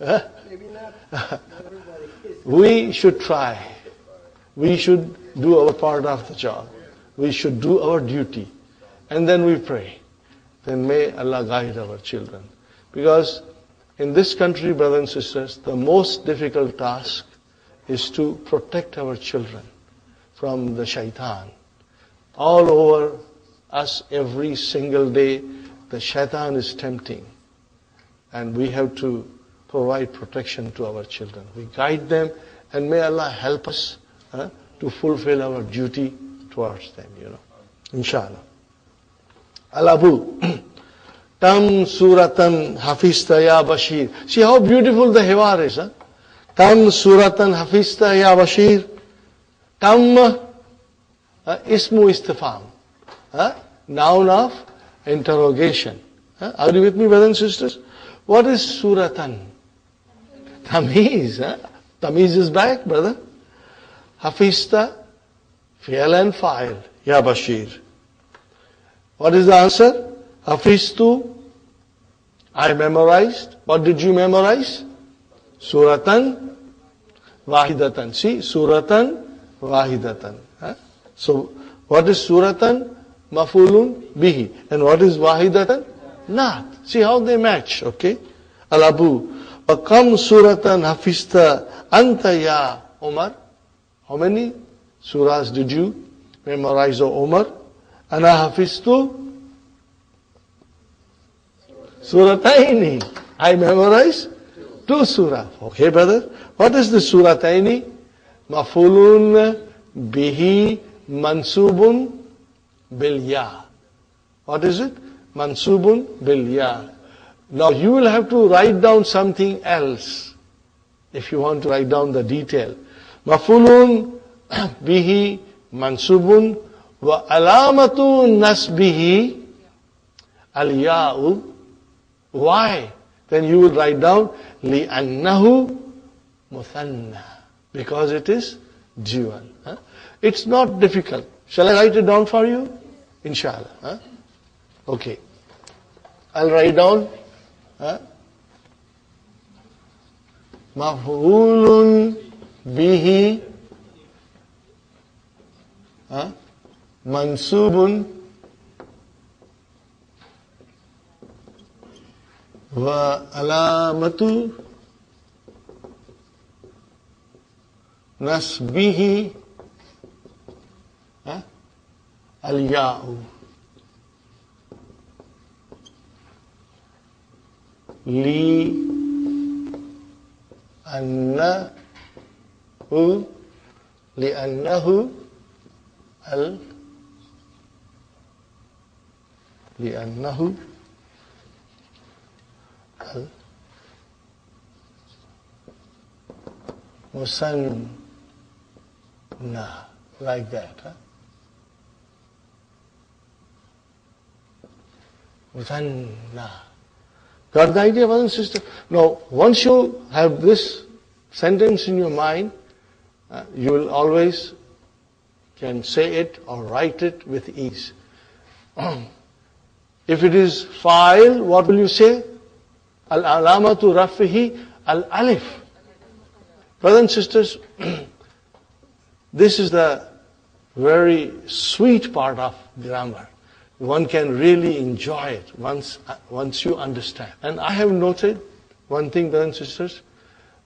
Maybe not everybody. We should try. We should do our part of the job. We should do our duty. And then we pray. Then may Allah guide our children. Because in this country, brothers and sisters, the most difficult task is to protect our children from the shaitan. All over us every single day, the shaitan is tempting. And we have to provide protection to our children. We guide them, and may Allah help us to fulfill our duty towards them, Inshallah. Al-Abu. Tam suratan hafista ya Bashir. See how beautiful the hiwar is, Tam suratan hafista ya Bashir. Tam ismu istifam. Noun of interrogation. Are you with me, brothers and sisters? What is suratan? Tamiz. Tamiz is back, brother. Hafista, fi'al and fa'il. Ya Bashir. What is the answer? Hafiztu. I memorized. What did you memorize? Suratan wahidatan. See, suratan wahidatan. So, What is suratan? Mafulun bihi. And what is wahidatan? Naat. See how they match, okay? Al-Abu. Kam suratan hafista anta ya Umar. How many surahs did you memorize, O Umar? Ana hafiztu surataini. I memorized 2 surah. Okay, brother. What is the surataini? Mafulun bihi mansubun bil ya. What is it? Mansubun bil ya. Now you will have to write down something else if you want to write down the detail. Mafulun bihi mansubun wa alamatu nasbihi al-ya'u. Why? Then you will write down li'annahu muthanna. Because it is dual. It's not difficult. Shall I write it down for you? Inshallah. Okay. I'll write down maf'ulun bihi mansubun wa alamatu nasbihi al-ya'u. لأنه musanna, like that. Musanna. Got the idea, brothers and sisters? Now, once you have this sentence in your mind, you will always can say it or write it with ease. If it is fa'il, what will you say? Al-alamatu rafihi al-alif. Brothers and sisters, this is the very sweet part of grammar. One can really enjoy it once you understand. And I have noted one thing, brothers and sisters.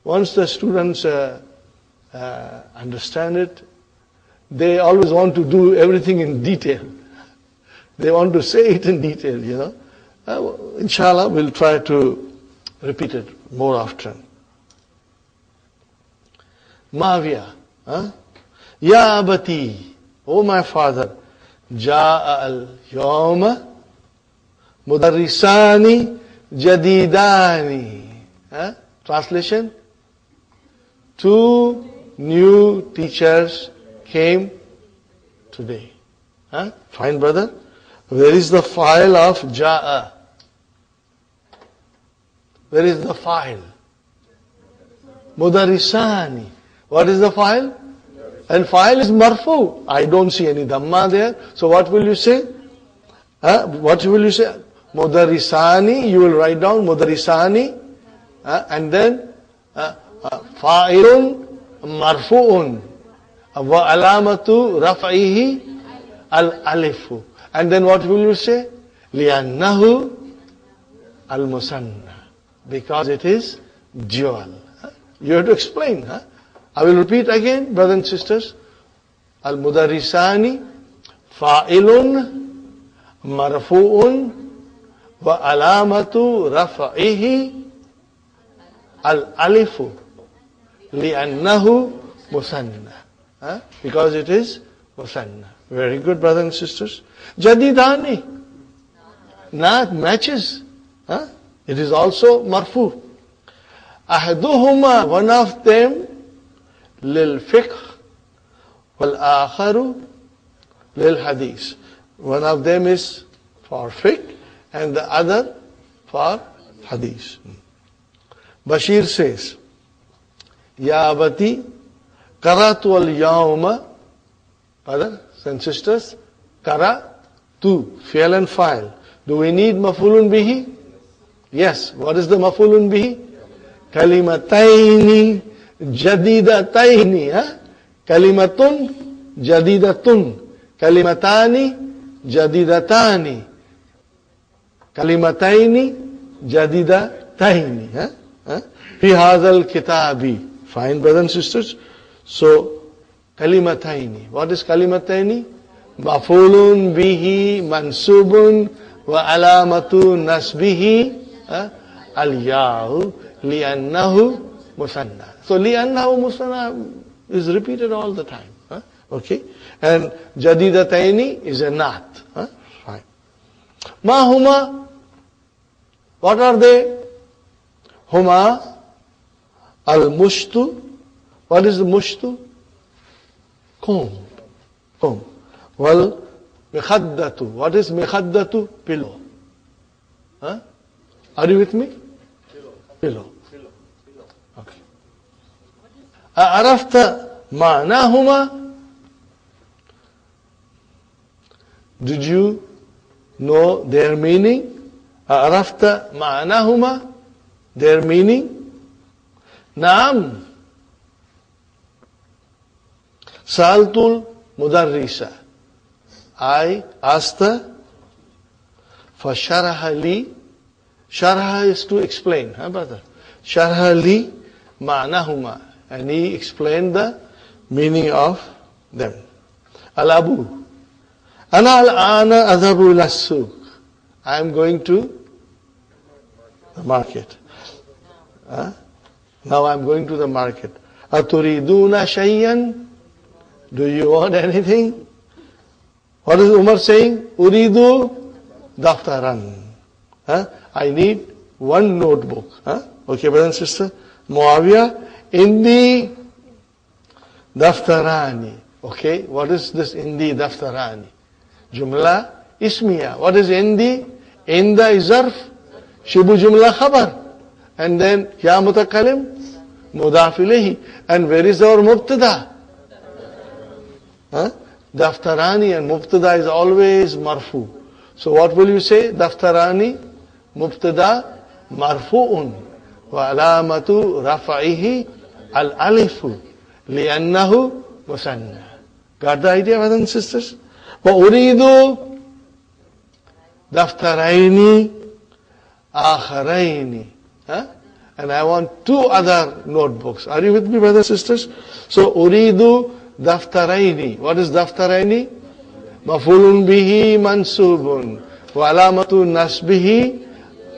Once the students understand it, they always want to do everything in detail. They want to say it in detail, you know. Inshallah, we'll try to repeat it more often. Ma'awiya. Ya abati, O my father, Ja'a al-yawma mudarrisani jadidani. Translation? 2 new teachers came today. Fine, brother. Where is the file of Ja'a? Where is the file? Mudarrisani. What is the file? And file is marfu. I don't see any dhamma there. So what will you say? What will you say? Mudarrisani. You will write down mudarrisani. And then fa'ilun marfu'un. Wa alamatu raf'ihi al-alifu. And then what will you say? Li'annahu al-musanna. Because it is dual. You have to explain. I will repeat again, brothers and sisters. Al-mudarrisani fa'ilun marfu'un wa alamatu raf'ihi al-alifu li'annahu musanna. Because it is musanna. Very good, brothers and sisters. Jadidani. Naat matches. It is also marfu. Ahaduhuma, one of them, lil fiqh wal akharu lil hadith. One of them is for fiqh and the other for hadith. Bashir says, Ya abati qaratu al yawma. Brothers and sisters, qaratu, fi'l and fa'il. Do we need maf'ulun bihi? Yes. What is the maf'ulun bihi? Kalimataini jadidataini. Kalimatun jadidatun. Kalimatani jadidatani. Kalimataini jadidataini. Fi hadhal kitabi. Fine, brothers and sisters. So, kalimataini. What is kalimataini? Mafulun bihi mansubun wa alamatu nasbihi al-ya'u li'annahu musanna. So li'annahu musanna is repeated all the time. Okay? And jadidataini is a nat. Fine. Ma huma? What are they? Huma al-mushtu. What is the mushtu? Comb. Comb. Well, mikhaddatu. What is mikhaddatu? Pillow. Are you with me? Pillow. Okay. Arafta ma'nahuma? Did you know their meaning? Arafta ma'nahuma? Their meaning? Naam. Sa'altul mudarrisa. I asked her for sharaha li. Sharaha is to explain, brother? Sharaha li ma'nahuma. And he explained the meaning of them. Al-abu. Ana al-ana adhabu ila suq. I am going to the market. Now I am going to the market. Aturiduna shayyan? Do you want anything? What is Umar saying? Uridu daftaran. I need one notebook. Okay, brother and sister. Muawiyah, indi daftarani. Okay, what is this indi daftarani? Jumla ismiya. What is indi? Inda is zarf. Shibu jumla khabar. And then ya mutakalim, mudaf ilayhi. And where is our mubtada? Daftarani and mubtada is always marfu. So what will you say? Daftarani, mubtada, marfu'un. Wa alamatu rafa'ihi al-alifu. Li'annahu musanna. Got the idea, brothers and sisters? Wa uridu daftaraini akharaini. And I want two other notebooks. Are you with me, brothers and sisters? So uridu daftaraini. What is daftaraini? Mafulun bihi mansubun. Wa alamatu nasbihi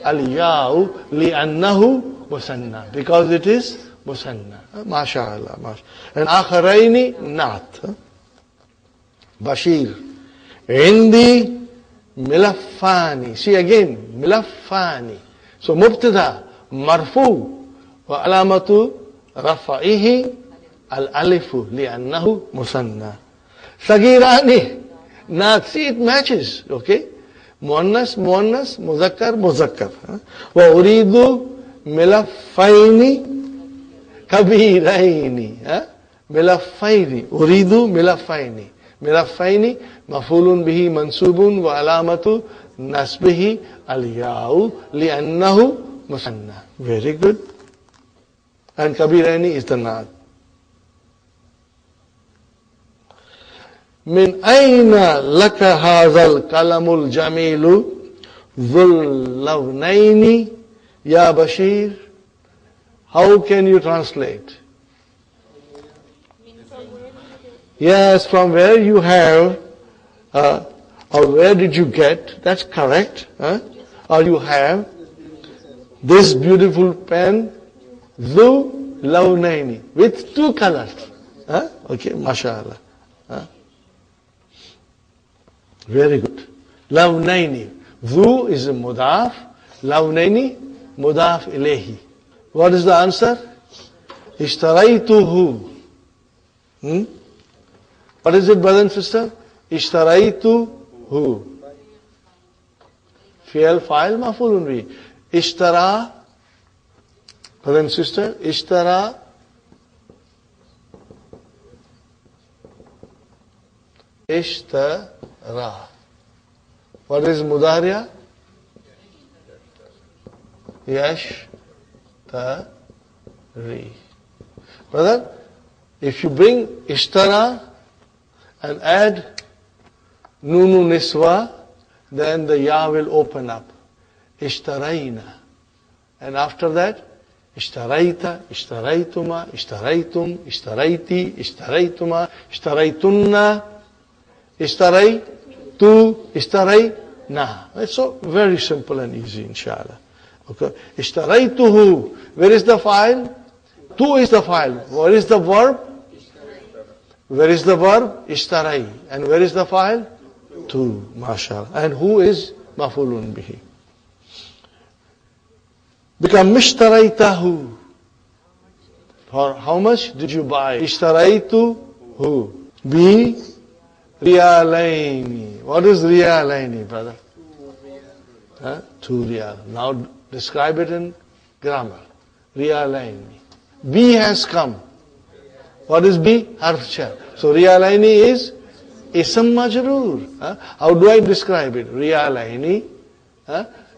al-ya'u li'annahu musanna. Because it is musanna. MashaAllah. And akharaini, not. Bashir. Indi milaffani. See again, milaffani. So mubtada, marfu. Wa alamatu rafa'ihi al-alifu li'annahu musanna. Sagirani. Not, see it matches. Okay? Muannas, muzakkar, muzakkar. Wa uridu milaffaini kabiraini. Milaffaini. Uridu milaffaini. Milaffaini mafulun bihi mansubun wa alamatu nasbihi al-ya'u li'annahu musanna. Very good. And kabiraini is the naat. Min ayna laka hadhal kalamul jamilu dhul lawnaini ya Bashir? How can you translate? Yes, from where you have, or where did you get, that's correct. Or you have this beautiful pen, Dhu Lawnaini, with two colors. Okay, mashallah. Very good. Lawnaini. Dhu is a mudaf, Lawnaini, mudaf ilayhi. What is the answer? Ishtaraytuhu. What is it, brother and sister? Ishtaraytuhu. Fi'al fa'il maf'ulun bihi. Ishtara, brother and sister, ishtara. Ishtara. What is mudariya? Yashtari. Brother, if you bring ishtara and add Nunu niswa, then the ya will open up. Ishtarayna. And after that, ishtarayta, ishtaraytuma, ishtaraytum, ishtarayti, ishtaraytuma, ishtaraytunna, ishtaraytu, ishtarayna. It's so very simple and easy, inshallah. Okay. Ishtaraytuhu. Where is the file? Tu is the file. Where is the verb? Where is the verb? Ishtaray. And where is the file? Tu. MashaAllah. And who is mafulun bihi? Become mishtaraytahu. For how much did you buy? Ishtaraytuhu. Bi riyalayni. What is riyalayni, brother? 2 riyal. Now describe it in grammar. Riyalayni. B has come. What is B? Harf jar. So riyalayni is ism majroor. How do I describe it? Riyalayni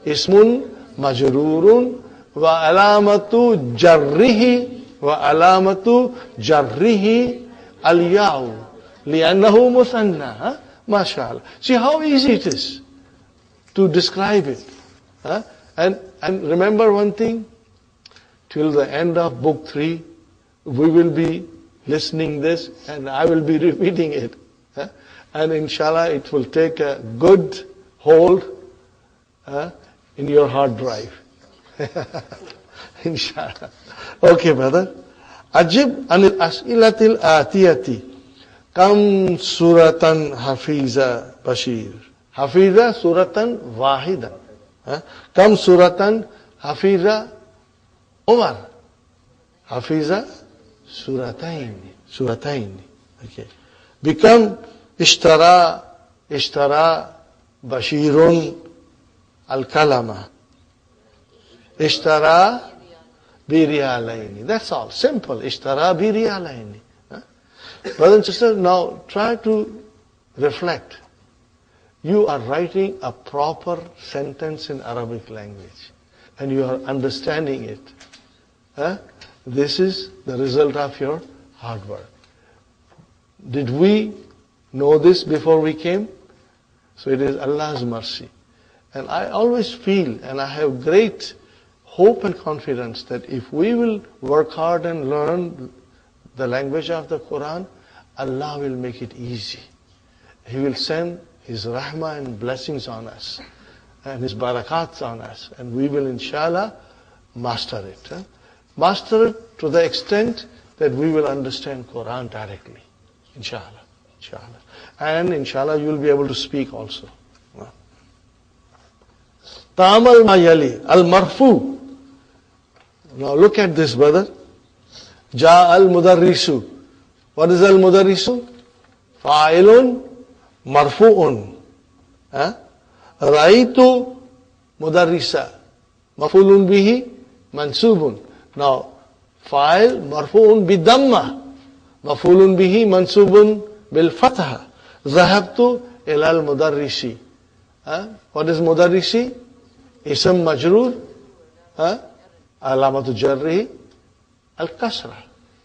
ismun majroorun wa alamatu jarrihi al-ya'u li'annahu muthanna. MashaAllah. See how easy it is to describe it. And remember one thing, till the end of book 3, we will be listening this and I will be repeating it. And inshallah it will take a good hold in your hard drive. Inshallah. Okay, brother. Ajib anil as'ilatil atiyati. Kam suratan hafiza Bashir. Hafiza suratan wahida. Kam suratan hafiza Umar. Hafiza surataini. Okay. Become ishtara Bashirun al-kalama. Ishtara biriyalaini. That's all. Simple. Ishtara biriyalaini. Brothers and sisters, now try to reflect. You are writing a proper sentence in Arabic language and you are understanding it. This is the result of your hard work. Did we know this before we came? So it is Allah's mercy. And I always feel, and I have great hope and confidence that if we will work hard and learn the language of the Quran, Allah will make it easy. He will send His rahmah and blessings on us and His barakats on us, and we will inshallah master it. Master it to the extent that we will understand Quran directly. Inshallah. And inshallah you will be able to speak also. Ta'amal ma yali al-marfu. Now look at this, brother. Ja al-mudarrisu. What is al-mudarrisu? Fa'ilun marfu'un. Ra'aytu mudarrisa. Mafulun bihi mansubun. Now, fa'il marfu'un bidamma. Mafulun bihi mansubun bil fatha. Zahabtu ila al-mudarrisi. What is mudarrisi? Ism majroor. Alamatu jarrihi al-kasra.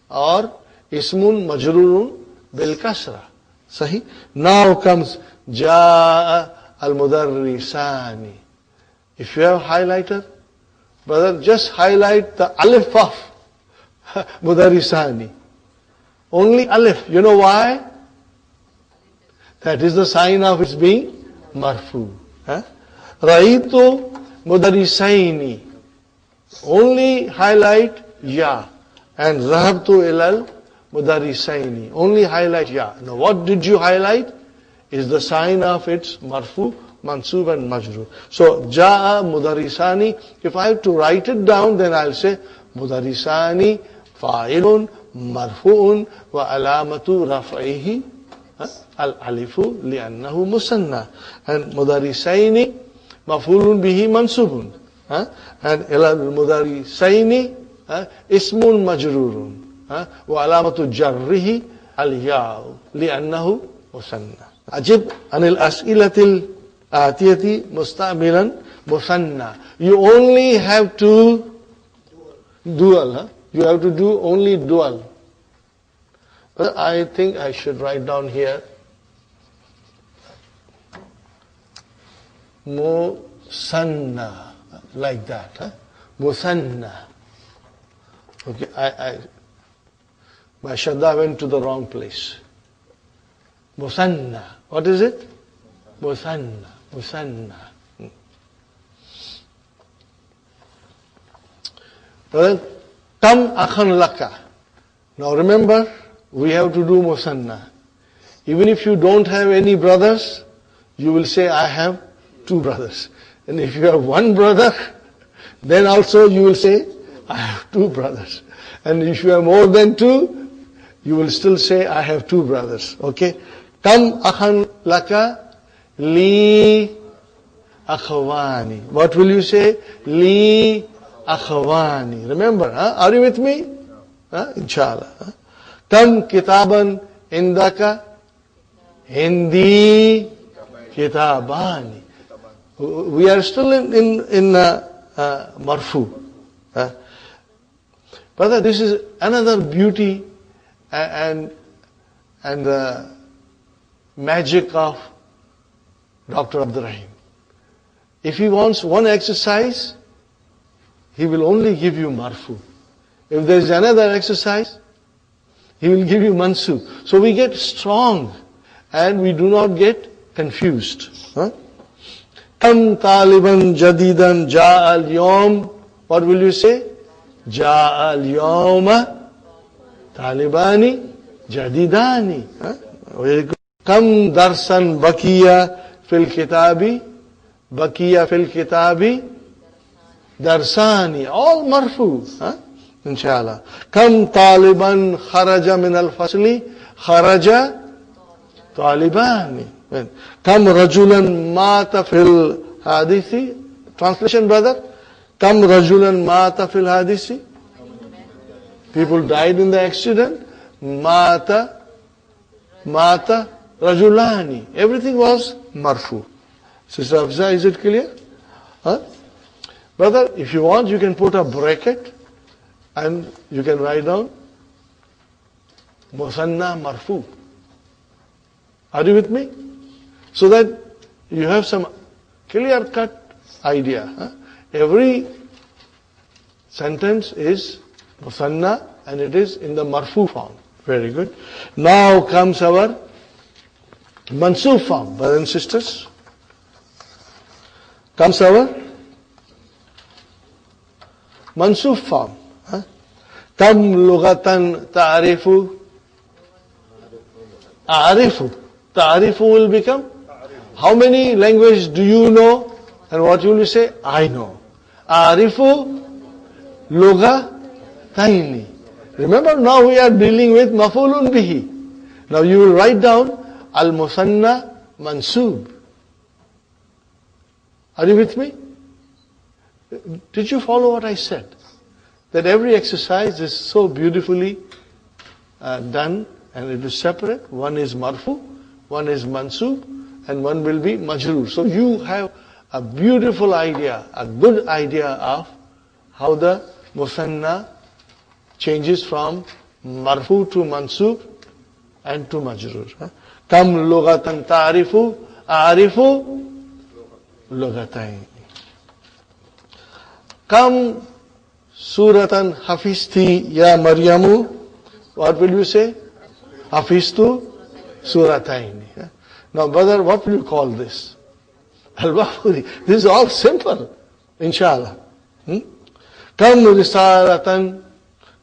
Or ismun majroorun bil kasra. Sahi? Now comes Ja'a al-mudarrisani. If you have highlighter, brother, just highlight the alif of mudarrisani. Only alif. You know why? That is the sign of its being marfu. Ra'aytu mudarrisaini. Only highlight ya. And zahabtu ilal mudarrisaini. Only highlight ya. Now what did you highlight? Is the sign of its marfu, mansub and majroor. So ja'a mudarrisani. If I have to write it down, then I'll say mudarrisani fa'ilun marfu'un wa alamatu raf'ihi al-alifu li'annahu musanna. And mudarrisaini maf'ulun bihi mansubun. And ilal mudarrisaini ismun majrurun. Wa alamatu jarrihi al-ya'u li'annahu musanna. Ajib anil as'ilatil atiyati musta'milan musanna. You only have to dual. You have to do only dual. But I think I should write down here. Musanna. Like that. Huh? Musanna. Okay, my shadda went to the wrong place. Musanna. What is it? Musanna. Musanna. Well, Kam akhan laka. Now remember, we have to do musanna. Even if you don't have any brothers, you will say, I have 2 brothers. And if you have 1 brother, then also you will say, I have 2 brothers. And if you have more than 2, you will still say, I have 2 brothers. Okay? Kam akhan laka li akhawani. What will you say? Li akhawani. Remember, huh? Are you with me? Huh? Inshallah. Huh? Kam kitaban indaka hindi kitabani. We are still in marfu. Brother, this is another beauty and the magic of Dr. Abdul Rahim. If he wants one exercise, he will only give you marfu. If there is another exercise, he will give you mansub. So we get strong and we do not get confused. Kam taliban jadidan ja'al yawm. What will you say? Ja'al yawma talibani jadidani. Kam darsan bakiya fil kitabi. Bakiya fil kitabi darsani. All marfu. Inshallah. Kam taliban kharaja min al-fasli. Kharaja talibani. Kam rajulan mata fil hadithi. Translation, brother. Kam rajulan mata fil hadithi. People died in the accident. Mata rajulani. Everything was marfu. Sister Afza, is it clear? Huh? Brother, if you want, you can put a bracket and you can write down Musanna marfu. Are you with me? So that you have some clear-cut idea. Huh? Every sentence is Musanna and it is in the marfu form. Very good. Now comes our mansub form, brothers and sisters. Comes our mansub form. Kam lughatan ta'arifu. A'arifu. Ta'arifu will become, how many languages do you know? And what will you say? I know. A'arifu lughataini. Remember, now we are dealing with maf'ulun bihi. Now you will write down al-musanna mansub. Are you with me? Did you follow what I said? That every exercise is so beautifully done and it is separate. One is marfu, one is mansub, and one will be majroor. So you have a beautiful idea, a good idea of how the musanna changes from marfu to mansub and to majroor. Kam lughatan ta'arifu, a'arifu lughatayn. Kam suratan hafizti ya Maryamu. What will you say? Hafiztu suratayn. Now, brother, what will you call this? Al-Bafuri. This is all simple, inshallah. Kam risalatan.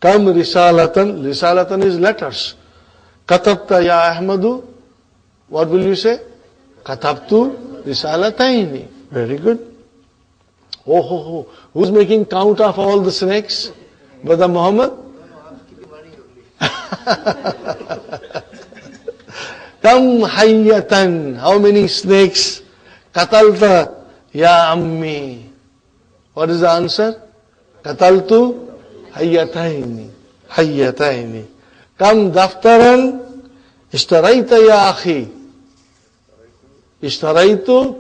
Kam risalatan. Risalatan is letters. Katabta ya Ahmadu. What will you say? Katabtu risalataini. Very good. Oh. Who's making count of all the snakes? Brother Muhammad? Kam hayyatan. How many snakes? Katalta ya ammi. What is the answer? Kataltu hayyataini. Hayyataini. Kam daftaran ishtarayta ya akhi. Ishtaraytu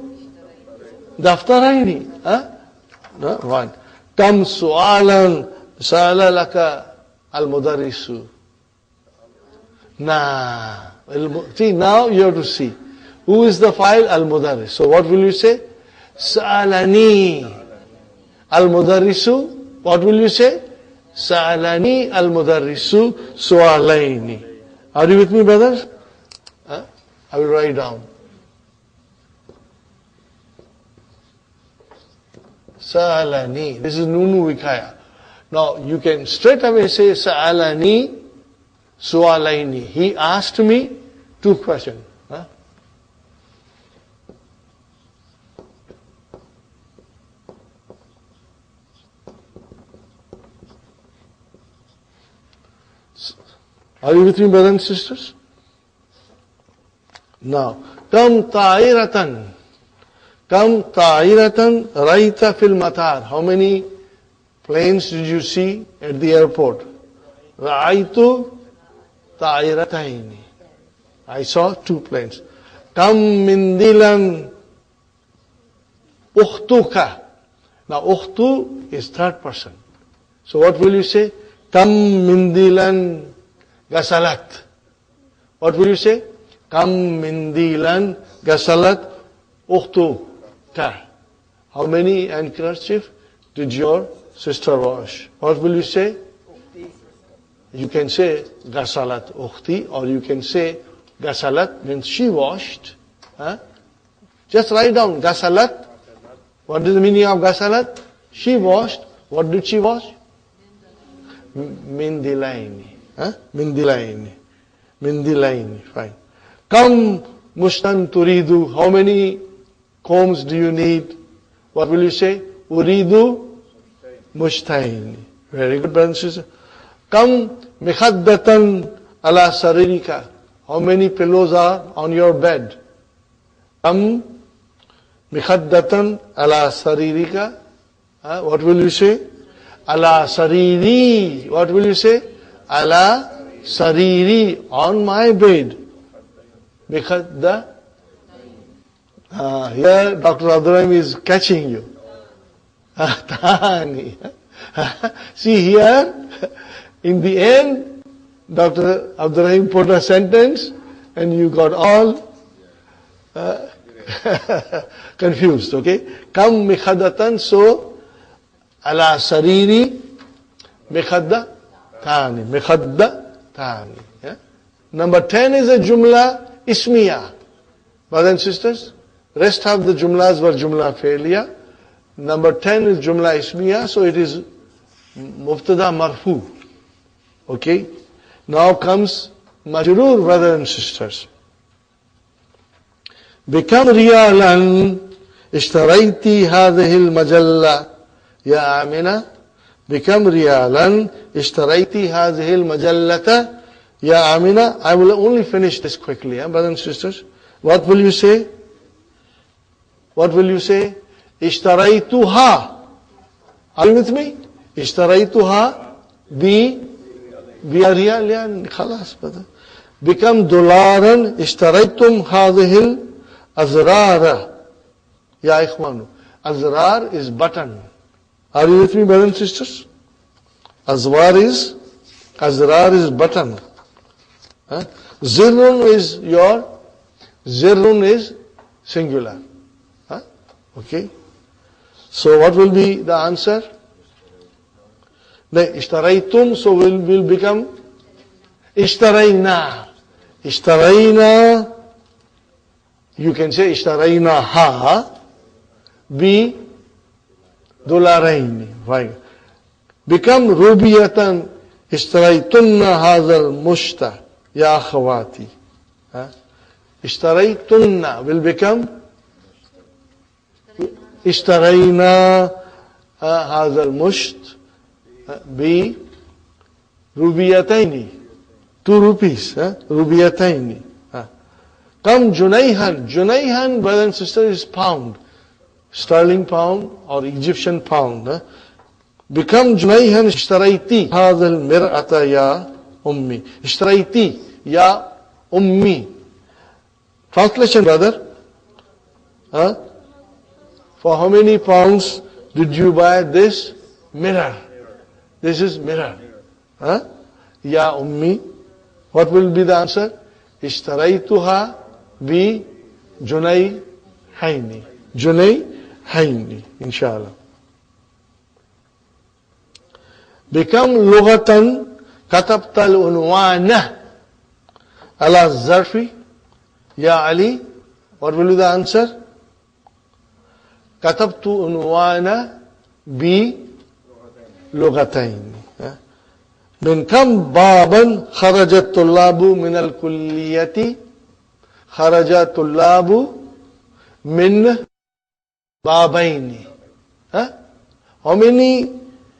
daftaraini. No? One. Kam su'alan sa'ala laka al-mudarrisu. See, now you have to see. Who is the file? Al-mudarris. So what will you say? Sa'alani al-mudarrisu. What will you say? Sa'alani al-mudarrisu su'alaini. Are you with me, brothers? I will write down. Sa'alani. This is Nunu Vikaya. Now, you can straight away say Sa'alani su'alaini. He asked me 2 questions. Are you with me, brothers and sisters? Now, kam ta'iratan raita fil matar. How many planes did you see at the airport? Ra'aitu ta'irataini. I saw 2 planes. Kam mindilan ukhtuka. Now, ukhtu is 3rd person. So what will you say? Kam mindilan gasalat. What will you say? Kam mindilan gasalat ukhtuka. How many handkerchiefs did your sister wash? What will you say? You can say gasalat ukhti, or you can say gasalat means she washed. Just write down gasalat. What is the meaning of gasalat? She washed. What did she wash? Mindilaini. Mindilaini. Fine. Kam mushtan turidu. How many combs do you need? What will you say? Uridu mushtaini. Very good, brothers and sisters. Kam mikhaddatan ala saririka. How many pillows are on your bed? Kam mikhaddatan ala saririka. What will you say? Ala sariri. What will you say? Ala sariri. On my bed. Mikhadda. Here Dr. Abdurrahim is catching you. Tani. See here, in the end, Dr. Abdurrahim put a sentence and you got all confused, okay? Kam mikhadatan, so ala sariri mikhadda tani. Mikhadda tani. Yeah? Number 10 is a jumla ismiya. Brothers and sisters, rest of the jumlas were jumla failure. Number 10 is jumla ismiya, so it is mubtada marfu. Okay? Now comes majroor, brothers and sisters. Become riyalan ishtaraiti hadhihi al-majalla ya Amina. Become riyalan ishtaraiti hadhihi al-majallata ya Amina. I will only finish this quickly, brothers and sisters. What will you say? What will you say? Ishtaraytuha. Are you with me? Ishtaraytuha bi riyal. Khalas, brother. Become dolaran. Ishtaraytum hadhil azrara. Ya ikhwanu. Azrar is button. Are you with me, brothers and sisters? Azrar is button. Zirrun is singular. Okay. So what will be the answer? The ishtaraytum, so will become ishtarayna. Ishtarayna, you can say ishtarayna ha bi dolaraini. Right. Become rubiyatan. Ishtaraytunna hadhal mushta ya akhawati. Ishtaraytunna will become اشترينا هذا المشت بربيتين 2 rupees ربيتين كم جنيها brothers and sisters is pound, sterling pound or Egyptian pound. become جنيها اشتريتي هذا المرأة يا أمي. اشتريتي يا أمي. Translation, brother. For how many pounds did you buy this mirror? This is mirror. Ya ummi. What will be the answer? Ishtaraytuha bi junayhaini. hayni, inshallah. Become lughatan katabta al-unwana ala zarfi. Ya Ali, what will be the answer? Katabtu unwana bi lughatayn. من كم بابا خرج الطلاب من الكلية خرج الطلاب من بابين.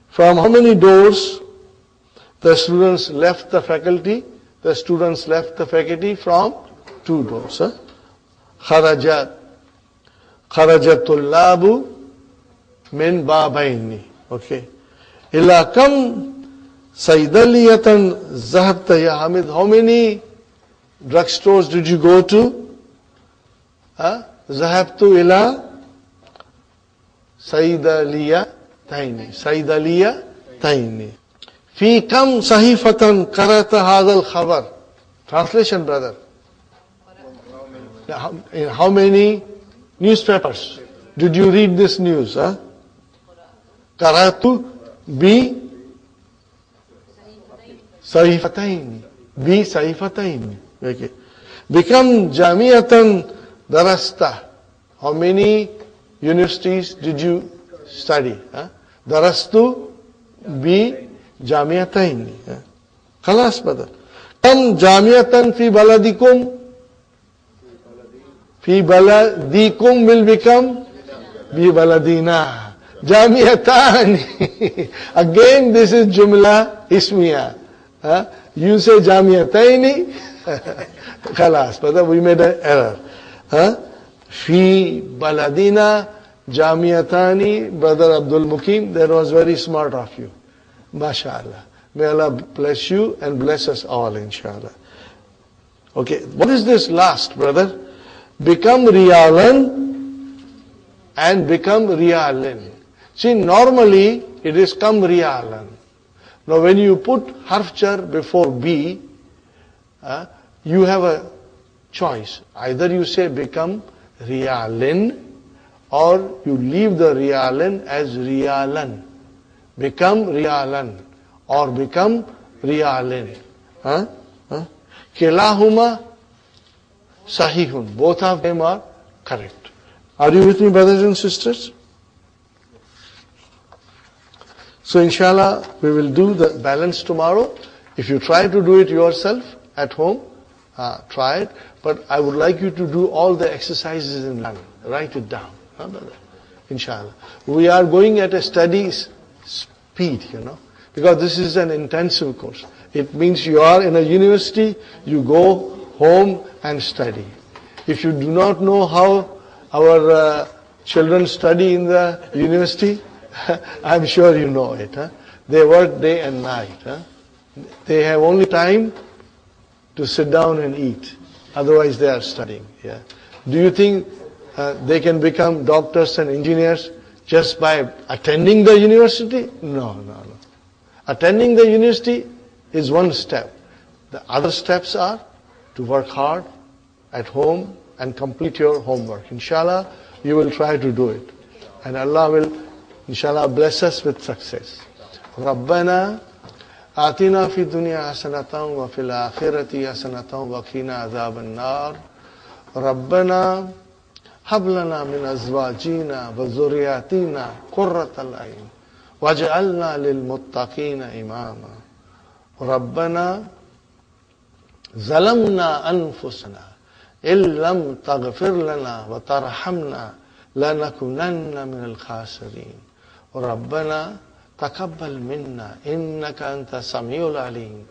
From how many doors the students left the faculty? The students left the faculty from 2 doors. خرج الطلاب من بابين. Okay. إلى كم صيدلية ذهبت يا حميد? How many drugstores did you go to? ذهبت إلى صيدليتين. في كم صحيفة قرأت هذا الخبر? Translation, brother. In how many newspapers did you read this news? قرأت بصحيفتين. بصحيفتين. Okay. بكم جامعة درست? How many universities did you study? درست بجامعتين. خلاص بدل. كم جامعة في بلدكم? في بلدكم will become ببلدنا. جامعتان. Again this is jumla ismiya. You say جامعتين. خلاص بدل, we made an error. في بلدنا جامعتان. Brother Abdul Mukim, that was very smart of you. MashaAllah. May Allah bless you and bless us all, inshallah. Okay, what is this last, brother? Become riyalan and become riyalin. See, normally it is come riyalan. Now when you put harf jar before be, you have a choice. Either you say become riyalin or you leave the riyalin as riyalan. Become riyalan or become riyalin. Kilahuma sahihun. Both of them are correct. Are you with me, brothers and sisters? So inshallah, we will do the balance tomorrow. If you try to do it yourself at home, try it. But I would like you to do all the exercises in London. Write it down. Inshallah. We are going at a steady speed, because this is an intensive course. It means you are in a university, you go home and study. If you do not know how our children study in the university, I'm sure you know it. They work day and night. They have only time to sit down and eat. Otherwise they are studying. Do you think they can become doctors and engineers just by attending the university? No. Attending the university is one step. The other steps are to work hard at home and complete your homework. Inshallah, you will try to do it. And Allah will, inshallah, bless us with success. Rabbana atina fi dunya hasanatan wa fil akhirati hasanatan wa qina adhaban nar. Rabbana hab lana min azwajina wa zurriyatina qurratal a'yun waj'alna lil muttaqina imama. Rabbana zalamna anfusana illam taghfir lana wa tarhamna lanakunanna min al-khasirin. Rabbana taqabbal minna innaka anta samiul alim.